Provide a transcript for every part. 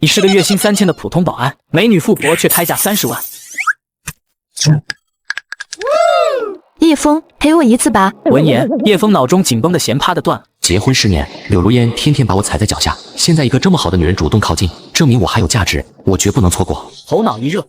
你是个月薪3000的普通保安，美女富婆却开价30万。叶枫，陪我一次吧。闻言，叶枫脑中紧绷的弦啪的断了。结婚10年，柳如烟天天把我踩在脚下，现在一个这么好的女人主动靠近，证明我还有价值，我绝不能错过。头脑一热，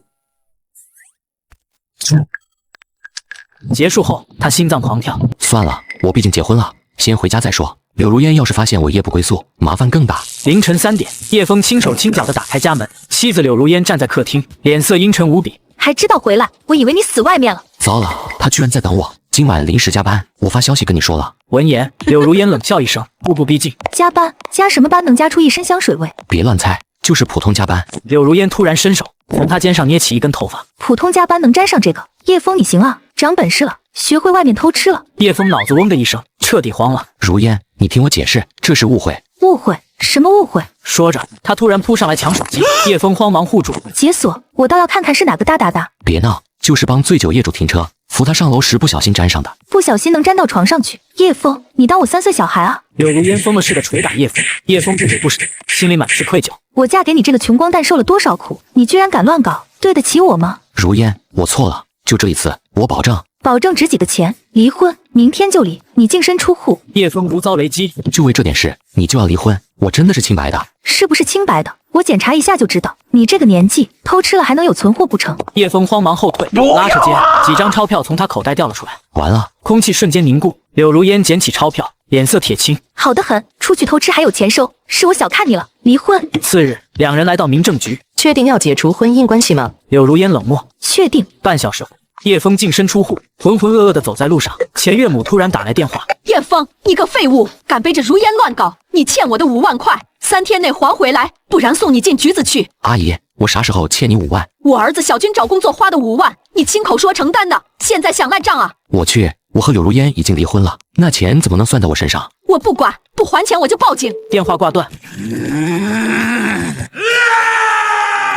结束后，他心脏狂跳。算了，我毕竟结婚了，先回家再说。柳如烟要是发现我夜不归宿，麻烦更大。凌晨3点，叶枫轻手轻脚地打开家门，妻子柳如烟站在客厅，脸色阴沉无比。还知道回来，我以为你死外面了。糟了，他居然在等我，今晚临时加班，我发消息跟你说了。闻言，柳如烟冷笑一声，步步逼近。加班？加什么班能加出一身香水味？别乱猜，就是普通加班。柳如烟突然伸手从他肩上捏起一根头发。普通加班能沾上这个？叶枫你行啊，长本事了，学会外面偷吃了。叶枫脑子嗡的一声，彻底慌了。如烟，你听我解释，这是误会。误会？什么误会？说着，他突然扑上来抢手机，叶枫慌忙护住。解锁，我倒要看看是哪个大大的。别闹，就是帮醉酒业主停车，扶他上楼时不小心沾上的。不小心能沾到床上去？叶枫，你当我3岁小孩啊？柳如烟疯了似的捶打叶枫，叶枫不止不舍，心里满是愧疚。我嫁给你这个穷光蛋受了多少苦，你居然敢乱搞，对得起我吗？如烟，我错了，就这一次，我保证。保证值几个钱？离婚，明天就离。你净身出户。叶枫如遭雷击，就为这点事，你就要离婚？我真的是清白的。是不是清白的？我检查一下就知道。你这个年纪偷吃了还能有存货不成？叶枫慌忙后退，拉扯间，几张钞票从他口袋掉了出来。完了，空气瞬间凝固。柳如烟捡起钞票，脸色铁青。好得很，出去偷吃还有钱收，是我小看你了。离婚。次日，两人来到民政局。确定要解除婚姻关系吗？柳如烟冷漠。确定。半小时后，叶枫净身出户，浑浑噩噩地走在路上。前岳母突然打来电话：叶枫，你个废物，敢背着如烟乱搞，你欠我的5万块，3天内还回来，不然送你进局子去。阿姨，我啥时候欠你5万？我儿子小军找工作花的5万，你亲口说承担的，现在想赖账啊？我去，我和柳如烟已经离婚了，那钱怎么能算在我身上？我不管，不还钱我就报警。电话挂断。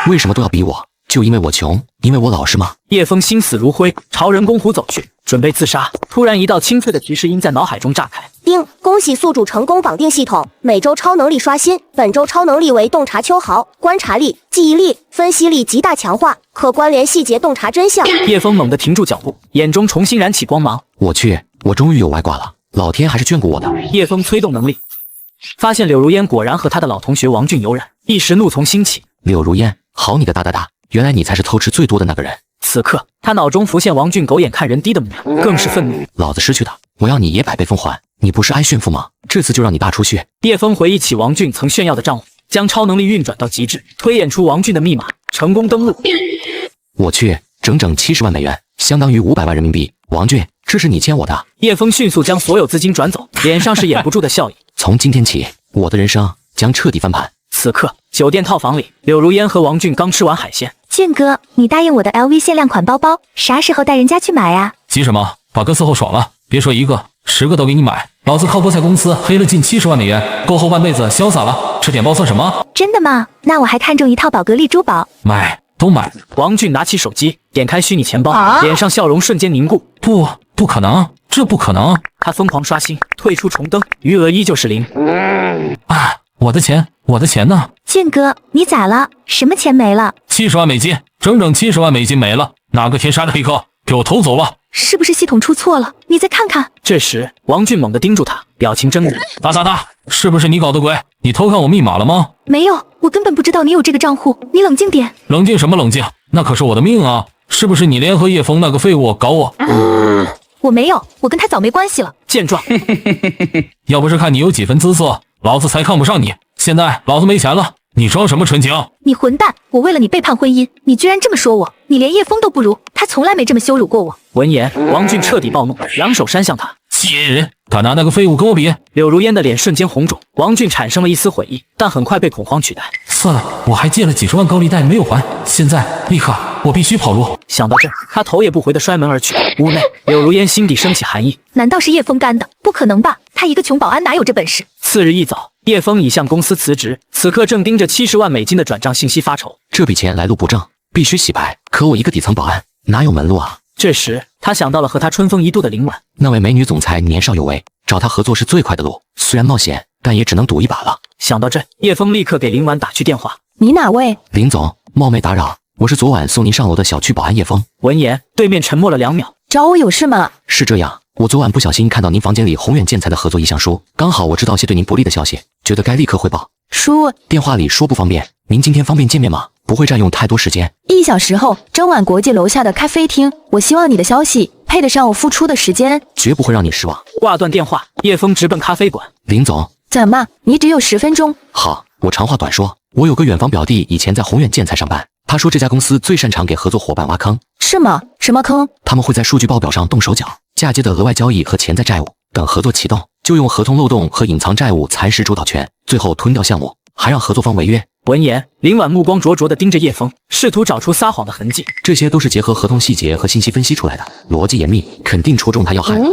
为什么都要逼我？就因为我穷，因为我老实吗？叶枫心死如灰，朝人工湖走去，准备自杀。突然，一道清脆的提示音在脑海中炸开。叮！恭喜宿主成功绑定系统，每周超能力刷新。本周超能力为洞察秋毫，观察力、记忆力、分析力极大强化，可关联细节，洞察真相。叶枫猛地停住脚步，眼中重新燃起光芒。我去，我终于有外挂了，老天还是眷顾我的。叶枫催动能力，发现柳如烟果然和他的老同学王俊有染，一时怒从心起。柳如烟，好你的大大大！原来你才是偷吃最多的那个人。此刻，他脑中浮现王俊狗眼看人低的模样，更是愤怒。老子失去的，我要你也100倍奉还。你不是爱炫富吗？这次就让你大出血。叶枫回忆起王俊曾炫耀的账户，将超能力运转到极致，推演出王俊的密码，成功登录。我去，整整70万美元，相当于500万人民币。王俊，这是你欠我的。叶枫迅速将所有资金转走，脸上是掩不住的笑意。从今天起，我的人生将彻底翻盘。此刻，酒店套房里，柳如烟和王俊刚吃完海鲜。俊哥，你答应我的 LV 限量款包包，啥时候带人家去买啊？急什么？把哥伺候爽了，别说1个，10个都给你买。老子靠菠菜公司黑了近70万美元，够后半辈子潇洒了，这点包算什么？真的吗？那我还看中一套宝格丽珠宝，买都买。王俊拿起手机，点开虚拟钱包，脸上笑容瞬间凝固。不可能，这不可能！他疯狂刷新，退出重登，余额依旧是0。啊！我的钱呢？俊哥，你咋了？什么钱没了？70万美金，整整70万美金没了！哪个天杀的黑客给我偷走了？是不是系统出错了？你再看看。这时，王俊猛地盯住他，表情狰狞。大，是不是你搞的鬼？你偷看我密码了吗？没有，我根本不知道你有这个账户。你冷静点。冷静什么冷静？那可是我的命啊！是不是你联合叶枫那个废物搞我？我没有，我跟他早没关系了。见状，要不是看你有几分姿色，老子才看不上你。现在老子没钱了，你装什么纯情？你混蛋！我为了你背叛婚姻，你居然这么说我！你连叶枫都不如，他从来没这么羞辱过我。闻言，王俊彻底暴怒，扬手扇向他。气人！敢拿那个废物跟我比？柳如烟的脸瞬间红肿，王俊产生了一丝悔意，但很快被恐慌取代。算了，我还借了几十万高利贷没有还，现在立刻我必须跑路。想到这，他头也不回地摔门而去。屋内，柳如烟心底升起寒意，难道是叶枫干的？不可能吧，他一个穷保安哪有这本事？次日一早，叶枫已向公司辞职，此刻正盯着70万美金的转账信息发愁。这笔钱来路不正，必须洗白。可我一个底层保安，哪有门路啊？这时，他想到了和他春风一度的林婉，那位美女总裁年少有为，找她合作是最快的路。虽然冒险，但也只能赌一把了。想到这，叶枫立刻给林婉打去电话。你哪位？林总，冒昧打扰，我是昨晚送您上楼的小区保安叶枫。闻言，对面沉默了2秒。找我有事吗？是这样，我昨晚不小心看到您房间里宏远建材的合作意向书，刚好我知道些对您不利的消息，觉得该立刻汇报。叔，电话里说不方便，您今天方便见面吗？不会占用太多时间。1小时后，征晚国际楼下的咖啡厅。我希望你的消息配得上我付出的时间，绝不会让你失望。挂断电话，叶枫直奔咖啡馆。林总，怎么？你只有10分钟？好，我长话短说，我有个远房表弟以前在宏远建材上班，他说这家公司最擅长给合作伙伴挖坑。是吗？什么坑？他们会在数据报表上动手脚，嫁接的额外交易和潜在债务，等合作启动，就用合同漏洞和隐藏债务蚕食主导权，最后吞掉项目，还让合作方违约。闻言，林婉目光灼灼地盯着叶枫，试图找出撒谎的痕迹。这些都是结合合同细节和信息分析出来的，逻辑严密，肯定戳中他要害了。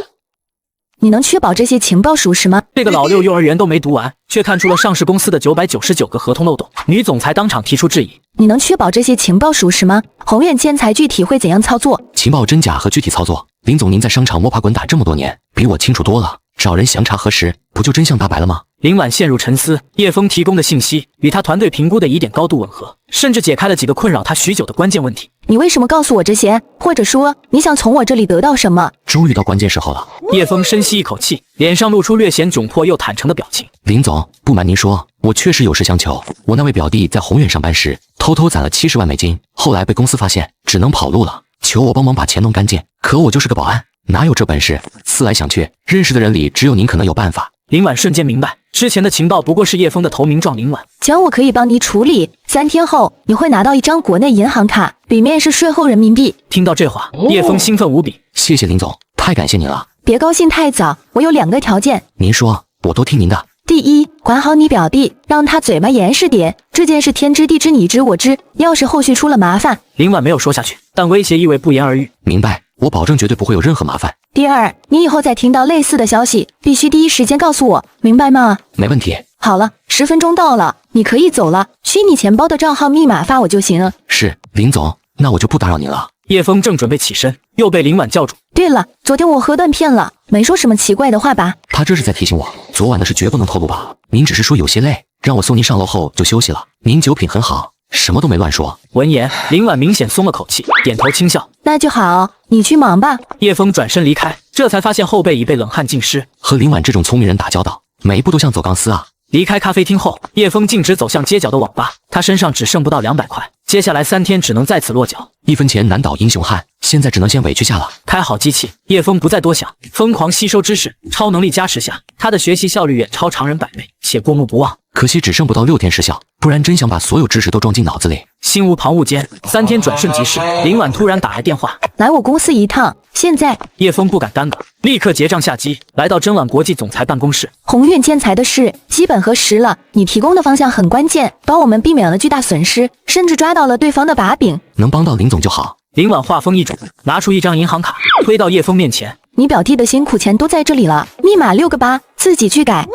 你能确保这些情报属实吗？这个老六幼儿园都没读完，却看出了上市公司的999个合同漏洞。女总裁当场提出质疑：你能确保这些情报属实吗？宏远建材具体会怎样操作？情报真假和具体操作，林总您在商场摸爬滚打这么多年，比我清楚多了。找人详查核实，不就真相大白了吗？林婉陷入沉思，叶枫提供的信息与他团队评估的疑点高度吻合，甚至解开了几个困扰他许久的关键问题。你为什么告诉我这些？或者说，你想从我这里得到什么？终于到关键时候了。叶枫深吸一口气，脸上露出略显窘迫又坦诚的表情。林总，不瞒您说，我确实有事相求。我那位表弟在宏远上班时，偷偷攒了70万美金，后来被公司发现，只能跑路了，求我帮忙把钱弄干净。可我就是个保安，哪有这本事？思来想去，认识的人里只有您可能有办法。林婉瞬间明白，之前的情报不过是叶枫的投名状。林婉，讲我可以帮你处理，3天后你会拿到一张国内银行卡，里面是税后人民币。听到这话，叶枫兴奋无比。谢谢林总，太感谢您了。别高兴太早，我有2个条件。您说，我都听您的。第一，管好你表弟，让他嘴巴严实点。这件事天知地知，你知我知，要是后续出了麻烦……林婉没有说下去，但威胁意味不言而喻。明白，我保证绝对不会有任何麻烦。第二，你以后再听到类似的消息，必须第一时间告诉我，明白吗？没问题。好了，10分钟到了，你可以走了。虚拟钱包的账号密码发我就行。是，林总，那我就不打扰您了。叶枫正准备起身，又被林婉叫住。对了，昨天我喝断片了，没说什么奇怪的话吧？他这是在提醒我，昨晚的事绝不能透露吧？您只是说有些累，让我送您上楼后就休息了。您酒品很好，什么都没乱说。闻言，林婉明显松了口气，点头轻笑。那就好，你去忙吧。叶枫转身离开，这才发现后背已被冷汗浸湿。和林婉这种聪明人打交道，每一步都像走钢丝啊。离开咖啡厅后，叶枫径直走向街角的网吧，他身上只剩不到200块，接下来3天只能在此落脚。1分钱难倒英雄汉，现在只能先委屈下了。开好机器，叶枫不再多想，疯狂吸收知识。超能力加持下，他的学习效率远超常人100倍，且过目不忘。可惜只剩不到6天失效，不然真想把所有知识都装进脑子里。心无旁骛间，3天转瞬即逝。林婉突然打来电话，来我公司一趟，现在。叶枫不敢耽搁，立刻结账下机，来到真晚国际总裁办公室。宏远建材的事基本核实了，你提供的方向很关键，帮我们避免了巨大损失，甚至抓到了对方的把柄。能帮到林总就好。林婉话锋一转，拿出一张银行卡，推到叶枫面前。你表弟的辛苦钱都在这里了，密码6个8，自己去改。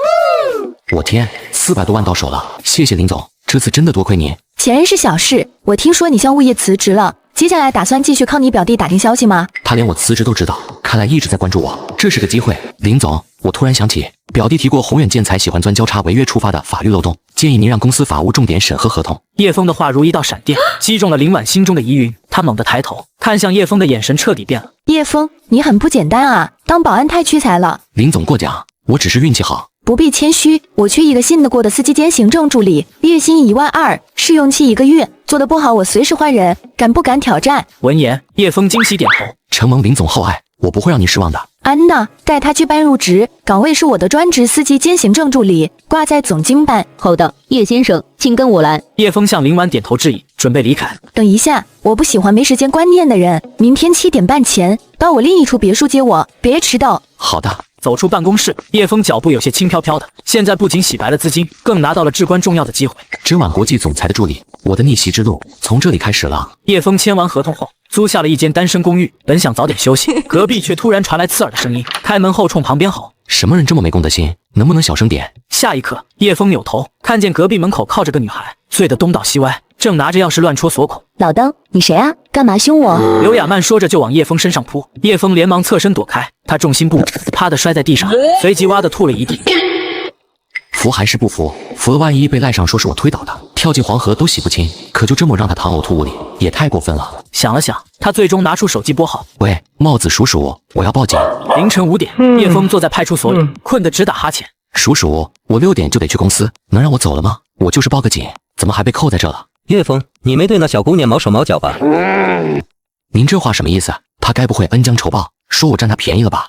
我天，400多万到手了，谢谢林总，这次真的多亏您。钱是小事，我听说你向物业辞职了，接下来打算继续靠你表弟打听消息吗？他连我辞职都知道，看来一直在关注我，这是个机会。林总，我突然想起，表弟提过宏远建材喜欢钻交叉违约触发的法律漏洞，建议您让公司法务重点审核合同。叶枫的话如一道闪电，击中了林婉心中的疑云。他猛地抬头，看向叶枫的眼神彻底变了。叶枫，你很不简单啊，当保安太屈才了。林总过奖，我只是运气好。不必谦虚，我缺一个信得过的司机兼行政助理，月薪12000，试用期1个月，做得不好我随时换人，敢不敢挑战？闻言，叶枫惊喜点头，承蒙林总厚爱，我不会让您失望的。安娜，带他去办入职，岗位是我的专职司机兼行政助理，挂在总经办。好的，叶先生，请跟我来。叶枫向林婉点头致意，准备离开。等一下，我不喜欢没时间观念的人，明天7点半前到我另一处别墅接我，别迟到。好的。走出办公室，叶枫脚步有些轻飘飘的。现在不仅洗白了资金，更拿到了至关重要的机会。真晚国际总裁的助理，我的逆袭之路从这里开始了。叶枫签完合同后，租下了一间单身公寓，本想早点休息，隔壁却突然传来刺耳的声音。开门后冲旁边吼：“什么人这么没公德心？能不能小声点？”下一刻，叶枫扭头看见隔壁门口靠着个女孩，醉得东倒西歪，正拿着钥匙乱戳锁孔。老登，你谁啊？干嘛凶我？刘亚曼说着就往叶枫身上扑，叶枫连忙侧身躲开，他重心不稳，啪的摔在地上，随即哇的吐了一地。服还是不服？否则万一被赖上说是我推倒的，跳进黄河都洗不清。可就这么让他躺呕吐物里，也太过分了。想了想，他最终拿出手机拨号。喂，帽子叔叔，我要报警。凌晨5点，叶枫坐在派出所里，困得直打哈欠。叔叔，我6点就得去公司，能让我走了吗？我就是报个警，怎么还被扣在这了？叶枫，你没对那小姑娘毛手毛脚吧？您这话什么意思？他该不会恩将仇报，说我占他便宜了吧？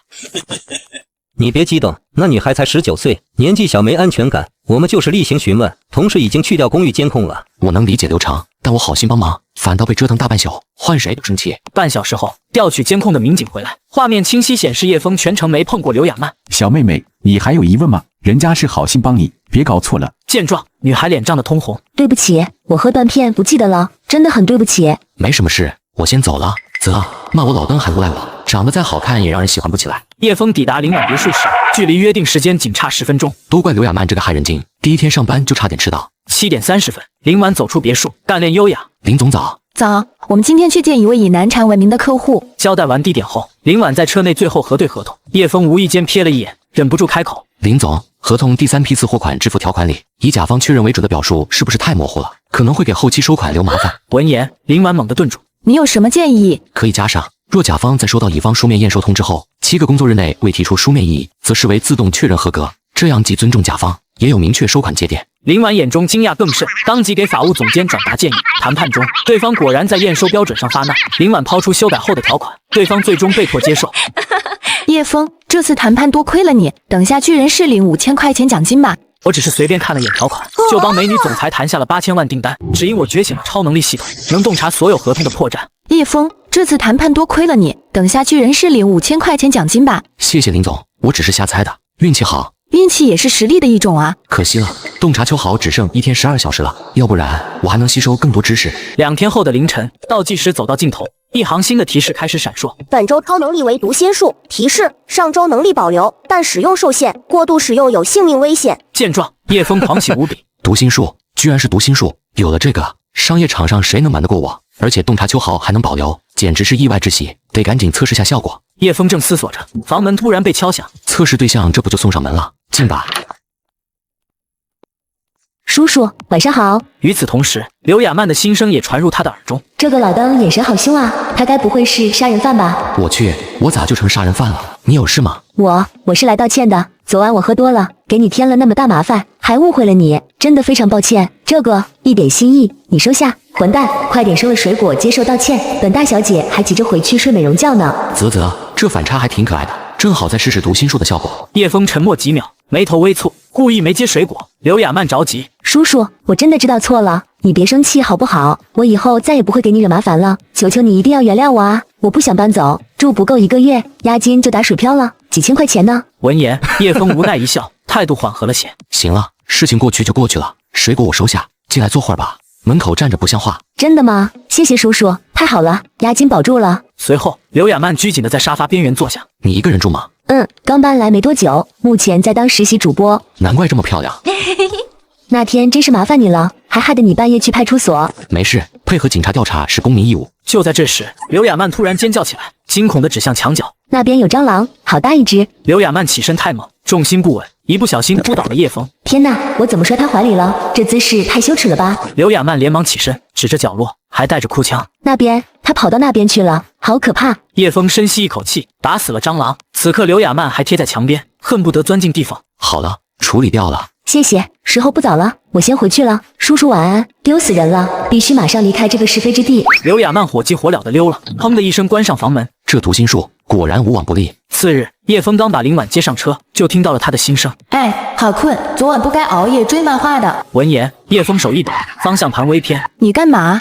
你别激动，那女孩才19岁，年纪小没安全感。我们就是例行询问，同时已经去掉公寓监控了。我能理解流程，但我好心帮忙，反倒被折腾大半宿，换谁都生气。半小时后，调取监控的民警回来，画面清晰显示叶枫全程没碰过刘亚曼。小妹妹，你还有疑问吗？人家是好心帮你，别搞错了。见状，女孩脸涨得通红。对不起，我喝断片不记得了，真的很对不起。没什么事，我先走了。泽，骂我老登还诬赖我，长得再好看也让人喜欢不起来。叶枫抵达林婉别墅时，距离约定时间仅差10分钟。都怪刘亚曼这个害人精，第一天上班就差点迟到。7点30分，林婉走出别墅，干练优雅。林总早。早，我们今天去见一位以难缠闻名的客户。交代完地点后，林婉在车内最后核对合同。叶枫无意间瞥了一眼，忍不住开口：林总，合同第3批次货款支付条款里以甲方确认为准的表述是不是太模糊了？可能会给后期收款留麻烦。闻言，林婉猛地顿住。你有什么建议？可以加上，若甲方在收到乙方书面验收通知后7个工作日内未提出书面异议，则视为自动确认合格，这样既尊重甲方，也有明确收款节点。林婉眼中惊讶更甚，当即给法务总监转达建议。谈判中，对方果然在验收标准上发难。林婉抛出修改后的条款，对方最终被迫接受。叶枫，这次谈判多亏了你，等下去人事领5000块钱奖金吧。我只是随便看了眼条款，就帮美女总裁谈下了8000万订单，只因我觉醒了超能力系统，能洞察所有合同的破绽。叶枫，这次谈判多亏了你，等下去人事领5000块钱奖金吧。谢谢林总，我只是瞎猜的，运气好。运气也是实力的一种啊。可惜了，洞察秋毫只剩1天12小时了，要不然我还能吸收更多知识。2天后的凌晨，倒计时走到尽头，一行新的提示开始闪烁。本周超能力为读心术，提示：上周能力保留，但使用受限，过度使用有性命危险。见状，叶枫狂喜无比。读心术，居然是读心术！有了这个，商业场上谁能瞒得过我？而且洞察秋毫还能保留，简直是意外之喜，得赶紧测试下效果。叶枫正思索着，房门突然被敲响。测试对象这不就送上门了？进吧。叔叔，晚上好。与此同时，刘亚曼的心声也传入他的耳中。这个老登眼神好凶啊，他该不会是杀人犯吧？我去，我咋就成杀人犯了？你有事吗？我是来道歉的。昨晚我喝多了，给你添了那么大麻烦，还误会了你，真的非常抱歉。这个一点心意，你收下。混蛋，快点收了水果，接受道歉。本大小姐还急着回去睡美容觉呢。啧，这反差还挺可爱的，正好再试试读心术的效果。叶枫沉默几秒，眉头微蹙，故意没接水果。刘亚曼着急：叔叔，我真的知道错了，你别生气好不好？我以后再也不会给你惹麻烦了，求求你一定要原谅我啊！我不想搬走，住不够1个月，押金就打水漂了，几千块钱呢。闻言，叶枫无奈一笑，态度缓和了些。行了，事情过去就过去了，水果我收下，进来坐会儿吧。门口站着不像话。真的吗？谢谢叔叔，太好了，押金保住了。随后，刘亚曼拘谨地在沙发边缘坐下。你一个人住吗？刚搬来没多久，目前在当实习主播。难怪这么漂亮。那天真是麻烦你了，还害得你半夜去派出所。没事，配合警察调查是公民义务。就在这时，刘亚曼突然尖叫起来，惊恐地指向墙角。那边有蟑螂，好大一只。刘亚曼起身太猛，重心不稳，一不小心扑倒了叶枫。天哪，我怎么摔他怀里了？这姿势太羞耻了吧！刘亚曼连忙起身，指着角落，还带着哭腔：那边，他跑到那边去了，好可怕！叶枫深吸一口气，打死了蟑螂。此刻刘亚曼还贴在墙边，恨不得钻进地缝。好了，处理掉了。谢谢，时候不早了，我先回去了。叔叔晚安，丢死人了，必须马上离开这个是非之地。刘亚曼火急火燎地溜了，砰的一声关上房门。这读心术果然无往不利。次日，叶枫刚把林婉接上车，就听到了他的心声：哎，好困，昨晚不该熬夜追漫画的。闻言，叶枫手一抖，方向盘微偏。你干嘛？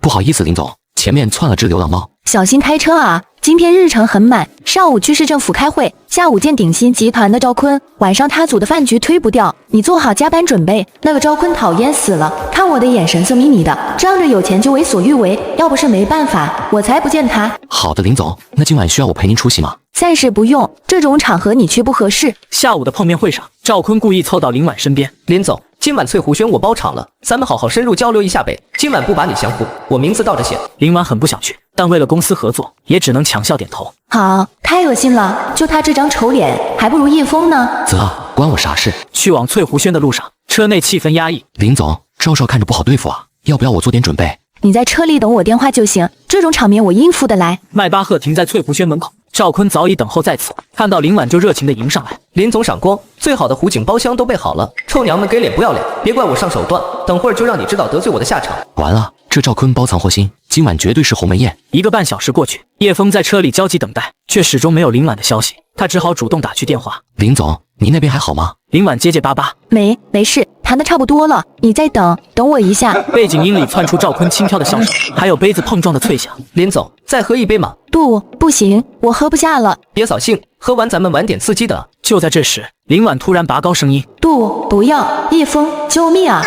不好意思，林总，前面窜了只流浪猫。小心开车啊！今天日程很满，上午去市政府开会，下午见鼎新集团的赵坤，晚上他组的饭局推不掉，你做好加班准备。那个赵坤讨厌死了，看我的眼神色眯眯的，仗着有钱就为所欲为，要不是没办法，我才不见他。好的，林总，那今晚需要我陪您出席吗？暂时不用，这种场合你去不合适。下午的碰面会上，赵坤故意凑到林婉身边：林总，今晚翠湖轩我包场了，咱们好好深入交流一下呗。今晚不把你降服，我名字倒着写。林婉很不想去，但为了公司合作，也只能抢笑点头。好，太恶心了，就他这张丑脸，还不如叶枫呢。关我啥事？去往翠湖轩的路上，车内气氛压抑。林总，赵少看着不好对付啊，要不要我做点准备？你在车里等我电话就行，这种场面我应付得来。迈巴赫停在翠湖轩门口，赵坤早已等候在此，看到林婉就热情地迎上来。林总赏光，最好的湖景包厢都备好了，臭娘们给脸不要脸，别怪我上手段，等会儿就让你知道得罪我的下场。完了，这赵坤包藏祸心，今晚绝对是鸿门宴。1个半小时过去，叶枫在车里焦急等待，却始终没有林婉的消息，他只好主动打去电话。林总，你那边还好吗？林婉结结巴巴，没事，谈的差不多了，你再等我一下。背景音里窜出赵坤轻佻的笑声，还有杯子碰撞的脆响。林总，再喝一杯嘛。杜，不行，我喝不下了。别扫兴，喝完咱们玩点刺激的。就在这时，林婉突然拔高声音：杜，不要！叶枫，救命啊！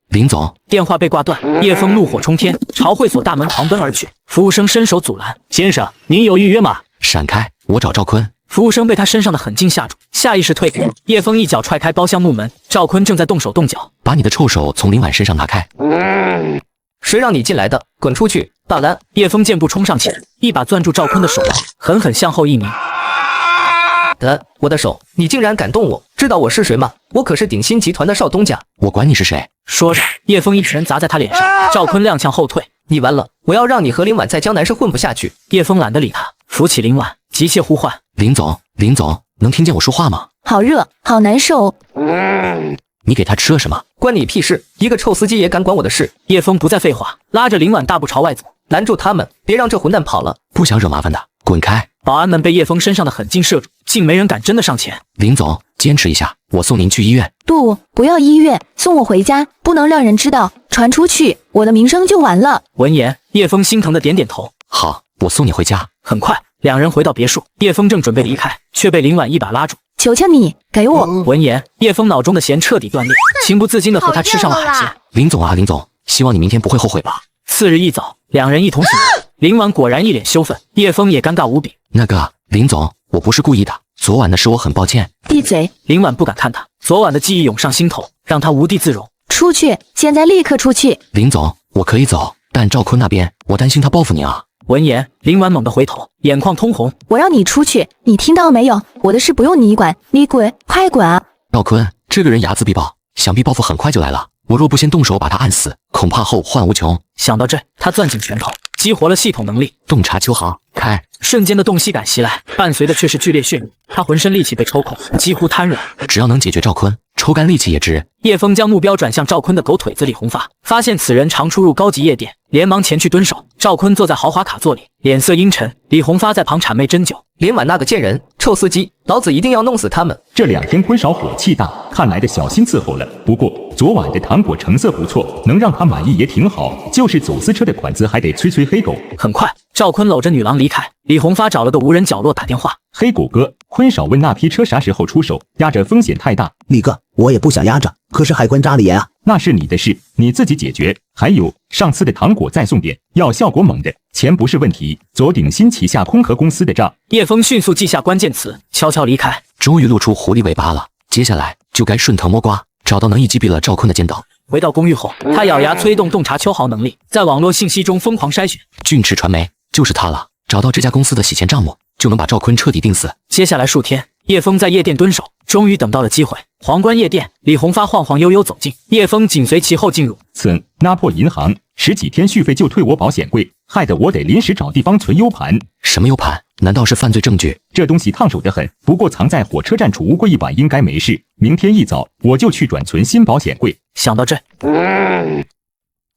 林总，电话被挂断，叶枫怒火冲天，朝会所大门狂奔而去。服务生伸手阻拦：先生，您有预约吗？闪开，我找赵坤。服务生被他身上的狠劲吓住，下意识退开。叶枫一脚踹开包厢木门，赵坤正在动手动脚。把你的臭手从林婉身上拿开！谁让你进来的？滚出去！大兰！叶枫健步冲上前，一把攥住赵坤的手腕，狠狠向后一拧。我的手！你竟然敢动我！知道我是谁吗？我可是鼎新集团的少东家。我管你是谁！说着，叶枫一拳砸在他脸上，赵坤踉跄后退。你完了！我要让你和林婉在江南市混不下去。叶枫懒得理他，扶起林婉，急切呼唤：林总，林总，能听见我说话吗？好热，好难受。你给他吃了什么？关你屁事！一个臭司机也敢管我的事？叶枫不再废话，拉着林婉大步朝外走，拦住他们，别让这混蛋跑了！不想惹麻烦的，滚开！保安们被叶枫身上的狠劲射住，竟没人敢真的上前。林总，坚持一下，我送您去医院。杜，不要医院，送我回家，不能让人知道，传出去，我的名声就完了。闻言，叶枫心疼的点点头。好，我送你回家。很快，两人回到别墅，叶枫正准备离开，却被林婉一把拉住。求求你，给我！闻言，叶枫脑中的弦彻底断裂，情不自禁的和他吃上了海鲜。林总啊，林总，希望你明天不会后悔吧。次日一早，两人一同醒来，林婉果然一脸羞愤，叶枫也尴尬无比。那个，林总，我不是故意的，昨晚的事我很抱歉。闭嘴！林婉不敢看他，昨晚的记忆涌上心头，让他无地自容。出去，现在立刻出去！林总，我可以走，但赵坤那边，我担心他报复你啊。闻言，林婉猛地回头，眼眶通红。我让你出去，你听到没有？我的事不用你管，你滚，快滚啊！赵坤这个人睚眦必报，想必报复很快就来了。我若不先动手把他按死，恐怕后患无穷。想到这，他攥紧拳头，激活了系统能力，洞察秋毫，开！瞬间的洞悉感袭来，伴随的却是剧烈眩晕。他浑身力气被抽空，几乎瘫软。只要能解决赵坤，抽干力气也值。叶枫将目标转向赵坤的狗腿子李红发，发现此人常出入高级夜店，连忙前去蹲守。赵坤坐在豪华卡座里，脸色阴沉。李红发在旁谄媚斟酒。林婉那个贱人，臭司机，老子一定要弄死他们！这2天坤少火气大，看来得小心伺候了。不过昨晚的糖果成色不错，能让他满意也挺好。就是走私车的款子还得催黑狗。很快，赵坤搂着女郎离开。李红发找了个无人角落打电话。黑狗哥，坤少问那批车啥时候出手，压着风险太大。李哥，我也不想压着，可是海关扎了严啊。那是你的事，你自己解决。还有上次的糖果再送点，要效果猛的，钱不是问题。走鼎新旗下空壳公司的账。叶枫迅速记下关键词，悄悄离开。终于露出狐狸尾巴了，接下来就该顺藤摸瓜，找到能一击毙了赵坤的奸党。回到公寓后，他咬牙催动洞察秋毫能力，在网络信息中疯狂筛选。俊驰传媒就是他了，找到这家公司的洗钱账目，就能把赵坤彻底定死。接下来数天，叶枫在夜店蹲守，终于等到了机会。皇冠夜店，李红发晃晃悠悠走进，叶枫紧随其后进入。曾拿破银行10几天续费就退我保险柜，害得我得临时找地方存 U 盘。什么 U 盘？难道是犯罪证据？这东西烫手的很，不过藏在火车站储物柜一晚应该没事。明天一早我就去转存新保险柜。想到这，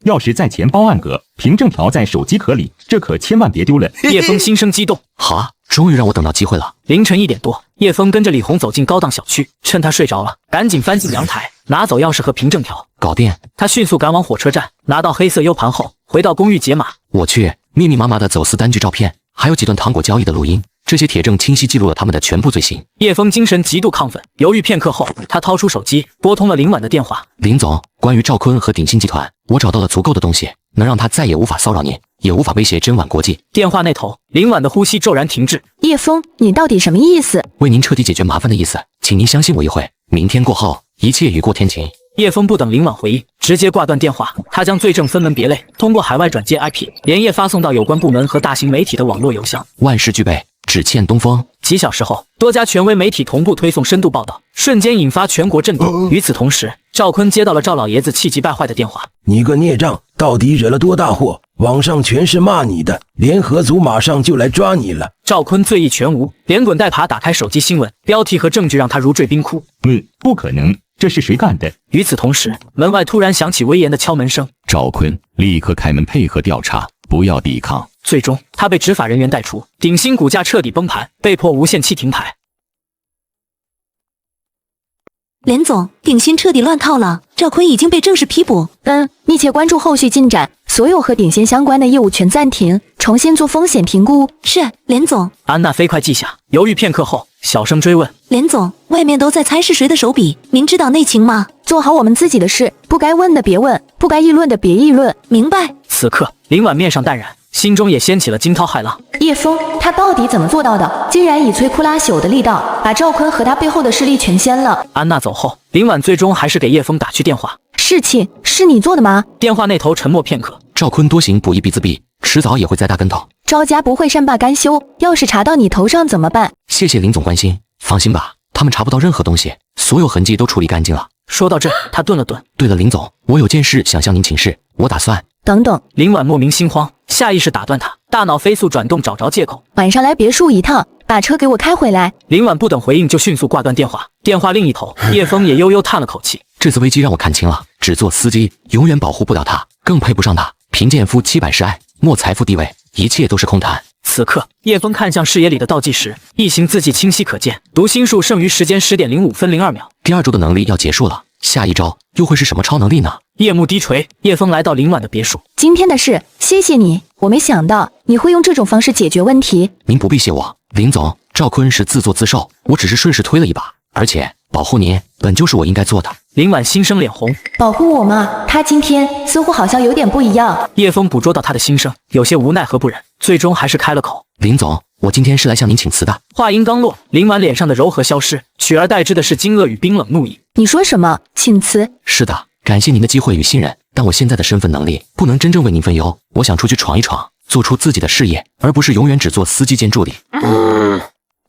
钥匙在钱包暗格，凭证条在手机壳里，这可千万别丢了。叶枫心生激动，好啊，终于让我等到机会了。凌晨1点多，叶枫跟着李红走进高档小区，趁他睡着了，赶紧翻进阳台，拿走钥匙和凭证条，搞定。他迅速赶往火车站，拿到黑色 U 盘后，回到公寓解码。我去，密密麻麻的走私单据照片，还有几段糖果交易的录音，这些铁证清晰记录了他们的全部罪行。叶枫精神极度亢奋，犹豫片刻后，他掏出手机，拨通了林婉的电话。林总，关于赵坤和鼎新集团，我找到了足够的东西，能让他再也无法骚扰您，也无法威胁真晚国际。电话那头，林婉的呼吸骤然停滞。叶枫，你到底什么意思？为您彻底解决麻烦的意思，请您相信我一回，明天过后，一切雨过天晴。叶枫不等林婉回应，直接挂断电话。他将罪证分门别类，通过海外转接 IP，连夜发送到有关部门和大型媒体的网络邮箱。万事俱备，只欠东风。几小时后，多家权威媒体同步推送深度报道，瞬间引发全国震动。与此同时，赵坤接到了赵老爷子气急败坏的电话：“你个孽障，到底惹了多大祸？网上全是骂你的，联合组马上就来抓你了。”赵坤醉意全无，连滚带爬打开手机新闻，标题和证据让他如坠冰窟。不可能，这是谁干的？与此同时，门外突然响起威严的敲门声。赵坤，立刻开门配合调查，不要抵抗。最终，他被执法人员带出，鼎新股价彻底崩盘，被迫无限期停牌。连总，鼎新彻底乱套了，赵坤已经被正式批捕。密切关注后续进展，所有和鼎新相关的业务全暂停，重新做风险评估。是，连总。安娜飞快记下，犹豫片刻后，小声追问：“连总，外面都在猜是谁的手笔，您知道内情吗？”做好我们自己的事，不该问的别问，不该议论的别议论，明白？此刻，林婉面上淡然，心中也掀起了惊涛骇浪。叶枫，他到底怎么做到的？竟然以摧枯拉朽的力道，把赵坤和他背后的势力全掀了。安娜走后，林婉最终还是给叶枫打去电话。事情是你做的吗？电话那头沉默片刻。赵坤多行不义必自毙，迟早也会栽大跟头。赵家不会善罢甘休，要是查到你头上怎么办？谢谢林总关心，放心吧，他们查不到任何东西，所有痕迹都处理干净了。说到这，他顿了顿。对了，林总，我有件事想向您请示，我打算……等等。林婉莫名心慌，下意识打断他，大脑飞速转动，找着借口。晚上来别墅一趟，把车给我开回来。林婉不等回应就迅速挂断电话。电话另一头，叶枫也悠悠叹了口气。这次危机让我看清了，只做司机永远保护不了他，更配不上他。贫贱夫妻百事哀，莫财富地位，一切都是空谈。此刻，叶枫看向视野里的倒计时，一行字迹清晰可见，读心术剩余时间10点05分02秒。第2周的能力要结束了，下一周又会是什么超能力呢？夜幕低垂，叶枫来到林婉的别墅。今天的事，谢谢你，我没想到你会用这种方式解决问题。您不必谢我，林总，赵坤是自作自受，我只是顺势推了一把，而且保护您本就是我应该做的。林婉心生脸红，保护我吗？他今天似乎好像有点不一样。叶枫捕捉到他的心声，有些无奈和不忍，最终还是开了口：“林总，我今天是来向您请辞的。”话音刚落，林婉脸上的柔和消失，取而代之的是惊愕与冰冷怒意。你说什么？请辞？是的，感谢您的机会与信任，但我现在的身份能力不能真正为您分忧，我想出去闯一闯，做出自己的事业，而不是永远只做司机兼助理。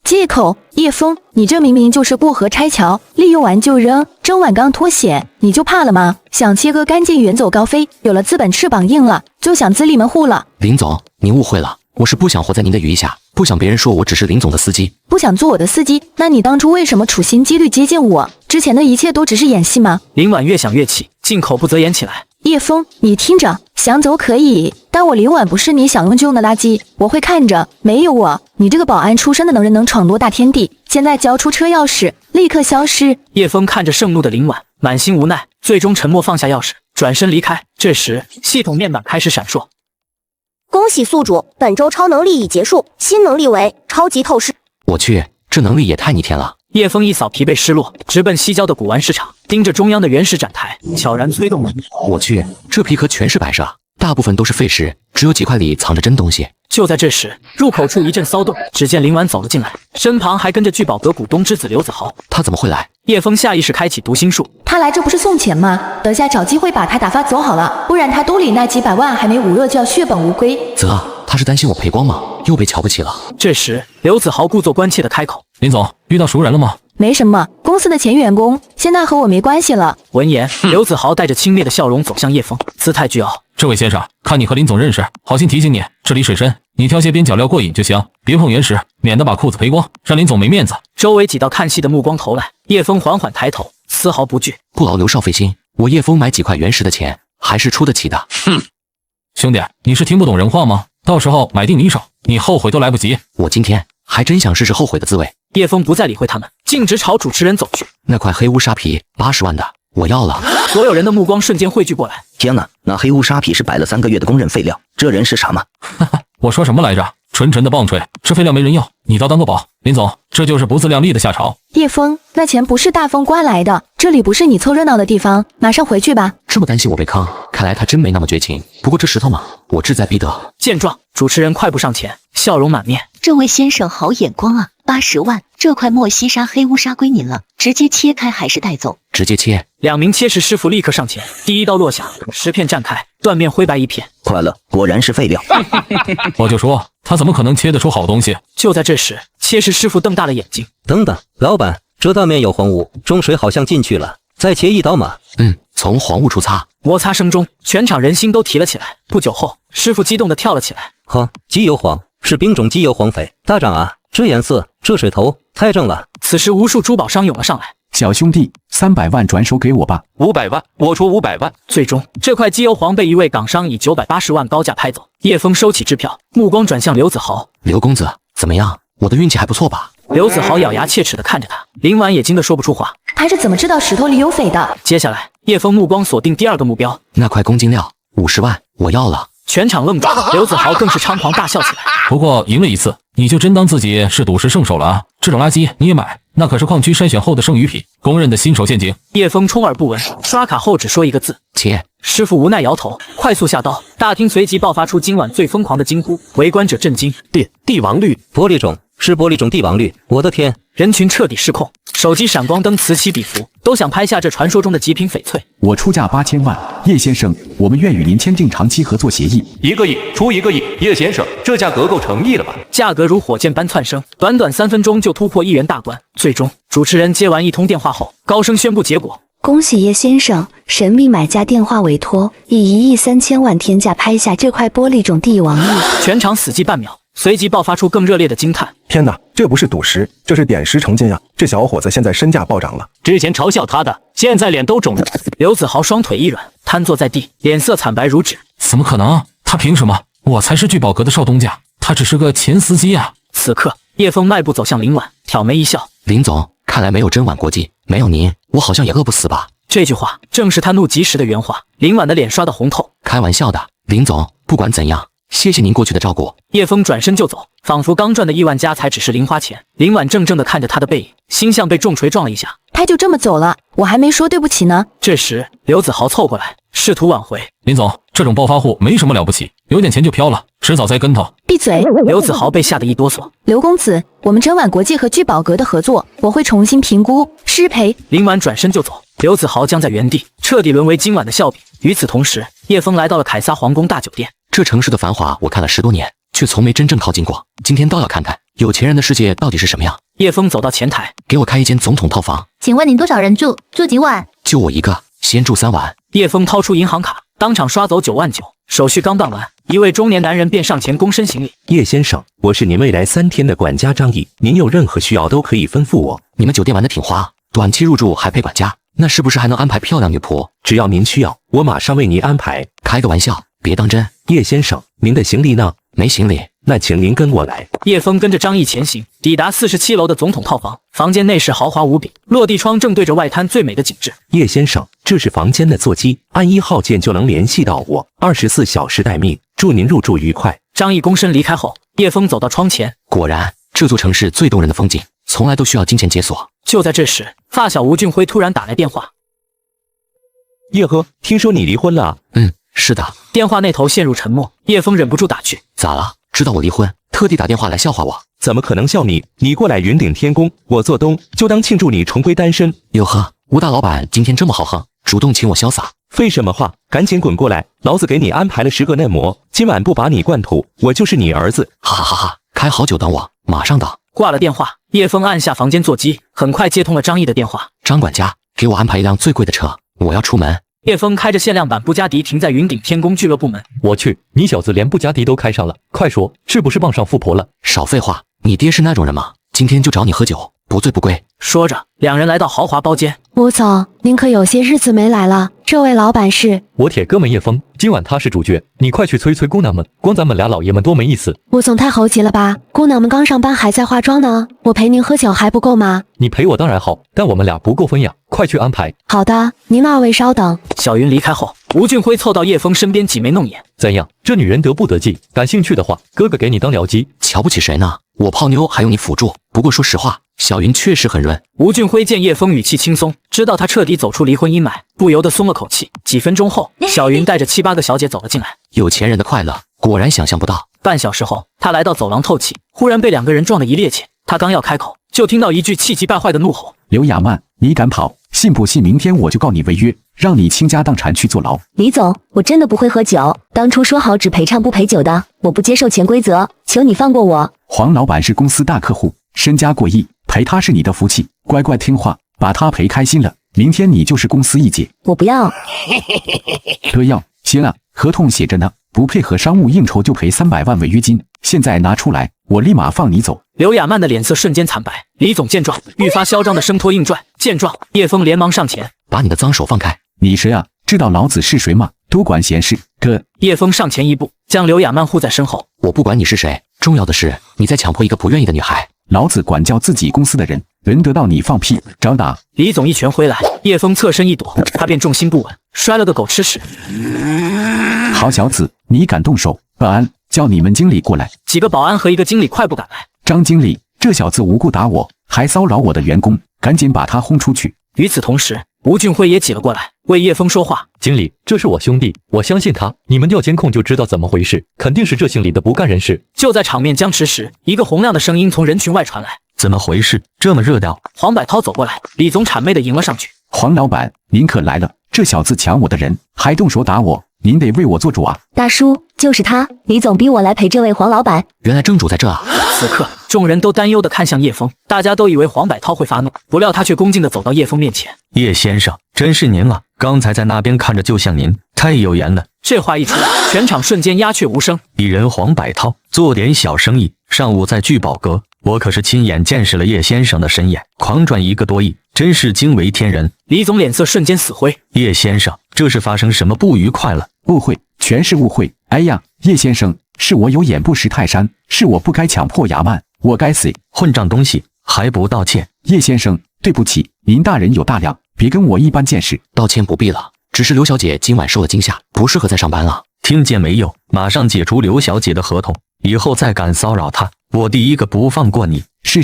借口，叶枫，你这明明就是过河拆桥，利用完就扔，整碗刚脱险，你就怕了吗？想切割干净，远走高飞，有了资本翅膀硬了，就想自立门户了。林总，您误会了，我是不想活在您的羽翼下，不想别人说我只是林总的司机。不想做我的司机，那你当初为什么处心积虑接近我？之前的一切都只是演戏吗？林婉越想越气，竟口不择言起来。叶枫，你听着，想走可以，但我林婉不是你想用就用的垃圾，我会看着，没有我，你这个保安出身的能人能闯多大天地？现在交出车钥匙，立刻消失。叶枫看着盛怒的林婉，满心无奈，最终沉默放下钥匙，转身离开。这时，系统面板开始闪烁。恭喜宿主，本周超能力已结束，新能力为超级透视。我去，这能力也太逆天了。叶枫一扫疲惫失落，直奔西郊的古玩市场，盯着中央的原石展台，悄然催动门。我去，这皮壳全是摆设，大部分都是废石，只有几块里藏着真东西。就在这时，入口处一阵骚动，只见林婉走了进来，身旁还跟着聚宝阁股东之子刘子豪。他怎么会来？叶枫下意识开启读心术。他来这不是送钱吗？等下找机会把他打发走好了，不然他兜里那几百万还没捂热就要血本无归。他是担心我赔光吗？又被瞧不起了。这时，刘子豪故作关切地开口：“林总，遇到熟人了吗？”没什么，公司的前员工，现在和我没关系了。闻言，刘子豪带着轻蔑的笑容走向叶枫，姿态倨傲：“这位先生，看你和林总认识，好心提醒你，这里水深，你挑些边角料过瘾就行，别碰原石，免得把裤子赔光，让林总没面子。”周围几道看戏的目光投来，叶枫缓缓抬头，丝毫不惧：“不劳刘少费心，我叶枫买几块原石的钱还是出得起的。”哼，兄弟，你是听不懂人话吗？到时候买定离手，你后悔都来不及。我今天还真想试试后悔的滋味。叶枫不再理会他们，径直朝主持人走去。那块黑乌沙皮80万的，我要了。所有人的目光瞬间汇聚过来。天哪，那黑乌沙皮是摆了3个月的工人废料，这人是傻吗？哈哈，我说什么来着？纯纯的棒槌，这废料没人要，你倒当个宝。林总，这就是不自量力的下场。叶枫，那钱不是大风刮来的，这里不是你凑热闹的地方，马上回去吧。这么担心我被坑，看来他真没那么绝情。不过这石头嘛，我志在必得。见状，主持人快步上前，笑容满面。这位先生好眼光啊，80万，这块莫西沙黑乌沙归您了，直接切开还是带走？直接切。2名切石师傅立刻上前，第一刀落下，石片绽开，断面灰白一片。快了，果然是废料。我就说他怎么可能切得出好东西？就在这时，切食师傅瞪大了眼睛。等等，老板，这道面有黄雾，中水好像进去了，再切一刀嘛。从黄雾处擦。摩擦声中，全场人心都提了起来。不久后，师傅激动地跳了起来。鸡油黄是兵种鸡油黄肥，大涨啊！这颜色，这水头，太正了。此时，无数珠宝商涌了上来。小兄弟，300万转手给我吧。500万，我出500万。最终，这块机油黄被一位港商以980万高价拍走。叶枫收起支票，目光转向刘子豪。刘公子，怎么样？我的运气还不错吧？刘子豪咬牙切齿地看着他，林婉也惊得说不出话。他是怎么知道石头里有匪的？接下来，叶枫目光锁定第二个目标，那块公斤料50万，我要了。全场愣住，刘子豪更是猖狂大笑起来。不过赢了一次，你就真当自己是赌石圣手了啊？这种垃圾你也买？那可是矿区筛选后的剩余品，公认的新手陷阱。叶枫充耳不闻，刷卡后只说一个字：切。师傅无奈摇头，快速下刀。大厅随即爆发出今晚最疯狂的惊呼，围观者震惊。帝王绿，玻璃种是玻璃种帝王绿，我的天！人群彻底失控，手机闪光灯此起彼伏，都想拍下这传说中的极品翡翠。我出价8000万，叶先生，我们愿与您签订长期合作协议。1个亿出1个亿，叶先生，这价格够诚意了吧？价格如火箭般窜升，短短3分钟就突破1元大关。最终，主持人接完一通电话后，高声宣布结果。恭喜叶先生，神秘买家电话委托，以1亿3000万天价拍下这块玻璃种帝王玉。全场死寂半秒，随即爆发出更热烈的惊叹。天哪，这不是赌石，这是点石成金呀！这小伙子现在身价暴涨了，之前嘲笑他的，现在脸都肿了。刘子豪双腿一软，瘫坐在地，脸色惨白如纸。怎么可能？他凭什么？我才是聚宝阁的少东家，他只是个前司机啊！此刻，叶枫迈步走向林婉，挑眉一笑：“林总，看来没有真晚国际，没有您，我好像也饿不死吧？”这句话正是他怒极时的原话。林婉的脸刷得红透。开玩笑的，林总，不管怎样，谢谢您过去的照顾。叶枫转身就走，仿佛刚赚的亿万家财只是零花钱。林婉怔怔地看着他的背影，心像被重锤撞了一下。他就这么走了，我还没说对不起呢。这时，刘子豪凑过来，试图挽回。林总，这种暴发户没什么了不起，有点钱就飘了，迟早栽跟头。闭嘴！刘子豪被吓得一哆嗦。刘公子，我们真晚国际和聚宝阁的合作，我会重新评估，失赔。林婉转身就走，刘子豪僵在原地，彻底沦为今晚的笑柄。与此同时，叶枫来到了凯撒皇宫大酒店。这城市的繁华我看了10多年，却从没真正靠近过。今天倒要看看有钱人的世界到底是什么样。叶枫走到前台，给我开一间总统套房。请问您多少人住？住几晚？就我一个，先住3晚。叶枫掏出银行卡，当场刷走9万9。手续刚办完，一位中年男人便上前躬身行礼。叶先生，我是您未来3天的管家张毅，您有任何需要都可以吩咐我。你们酒店玩得挺花，短期入住还配管家，那是不是还能安排漂亮女仆？只要您需要，我马上为您安排。开个玩笑，别当真。叶先生，您的行李呢？没行李，那请您跟我来。叶枫跟着张毅前行，抵达47楼的总统套房。房间内饰豪华无比，落地窗正对着外滩最美的景致。叶先生，这是房间的座机，按1号键就能联系到我，24小时待命。祝您入住愉快。张毅躬身离开后，叶枫走到窗前。果然，这座城市最动人的风景，从来都需要金钱解锁。就在这时，发小吴俊辉突然打来电话。叶哥，听说你离婚了？是的。电话那头陷入沉默，叶枫忍不住打趣：咋了？知道我离婚，特地打电话来笑话我？怎么可能笑你？你过来云顶天宫，我做东，就当庆祝你重归单身。哟呵，吴大老板今天这么豪横，主动请我潇洒。废什么话，赶紧滚过来，老子给你安排了10个嫩模，今晚不把你灌吐，我就是你儿子。哈哈哈哈！开好酒等我，马上到。挂了电话，叶枫按下房间座机，很快接通了张毅的电话。张管家，给我安排一辆最贵的车，我要出门。叶枫开着限量版布加迪停在云顶天宫俱乐部门。我去，你小子连布加迪都开上了，快说，是不是傍上富婆了？少废话，你爹是那种人吗？今天就找你喝酒，不醉不归。说着，两人来到豪华包间。吴总，您可有些日子没来了。这位老板是我铁哥们叶枫，今晚他是主角，你快去催催姑娘们，光咱们俩老爷们多没意思。吴总太猴急了吧？姑娘们刚上班还在化妆呢，我陪您喝酒还不够吗？你陪我当然好，但我们俩不够分呀，快去安排。好的，您2位稍等。小云离开后，吴俊辉凑到叶枫身边挤眉弄眼。怎样？这女人得不得计？感兴趣的话，哥哥给你当僚机。瞧不起谁呢？我泡妞还用你辅助。不过说实话，小云确实很润。吴俊辉见叶枫语气轻松，知道他彻底走出离婚阴霾，不由得松了口气。几分钟后，小云带着7、8个小姐走了进来。有钱人的快乐，果然想象不到。半小时后，他来到走廊透气，忽然被2个人撞得一趔趄。他刚要开口，就听到一句气急败坏的怒吼：刘亚曼，你敢跑！信不信明天我就告你违约，让你倾家荡产去坐牢？李总，我真的不会喝酒，当初说好只陪唱不陪酒的，我不接受潜规则，求你放过我。黄老板是公司大客户，身家过亿，陪他是你的福气，乖乖听话，把他陪开心了，明天你就是公司一姐。我不要。这样，行啊，合同写着呢，不配合商务应酬就赔300万违约金，现在拿出来，我立马放你走。刘亚曼的脸色瞬间惨白，李总见状，愈发嚣张的挣脱硬拽。见状，叶枫连忙上前，把你的脏手放开！你谁啊？知道老子是谁吗？多管闲事！哥，叶枫上前一步，将刘亚曼护在身后。我不管你是谁，重要的是你在强迫一个不愿意的女孩。老子管教自己公司的人，轮得到你放屁？找打！李总一拳挥来，叶枫侧身一躲，他便重心不稳，摔了个狗吃屎。好小子，你敢动手？保安，叫你们经理过来。几个保安和一个经理快步赶来。张经理，这小子无故打我，还骚扰我的员工，赶紧把他轰出去。与此同时，吴俊辉也挤了过来，为叶枫说话。经理，这是我兄弟，我相信他，你们调监控就知道怎么回事，肯定是这姓李的不干人事。就在场面僵持时，一个洪亮的声音从人群外传来：怎么回事？这么热闹？黄百涛走过来，李总谄媚的迎了上去。黄老板，您可来了，这小子抢我的人，还动手打我，您得为我做主啊！大叔，就是他，李总逼我来陪这位黄老板。原来正主在这啊！此刻，众人都担忧地看向叶枫，大家都以为黄百涛会发怒，不料他却恭敬地走到叶枫面前。叶先生，真是您啊！刚才在那边看着就像您，太有缘了。这话一出，全场瞬间鸦雀无声。蚁人黄百涛做点小生意，上午在聚宝阁，我可是亲眼见识了叶先生的神眼，狂赚1个多亿，真是惊为天人。李总脸色瞬间死灰。叶先生，这是发生什么不愉快了？误会，全是误会。哎呀，叶先生，是我有眼不识泰山，是我不该强迫亚曼，我该死！混账东西，还不道歉？叶先生，对不起，您大人有大量，别跟我一般见识。道歉不必了，只是刘小姐今晚受了惊吓，不适合再上班了。听见没有？马上解除刘小姐的合同，以后再敢骚扰她，我第一个不放过你。是，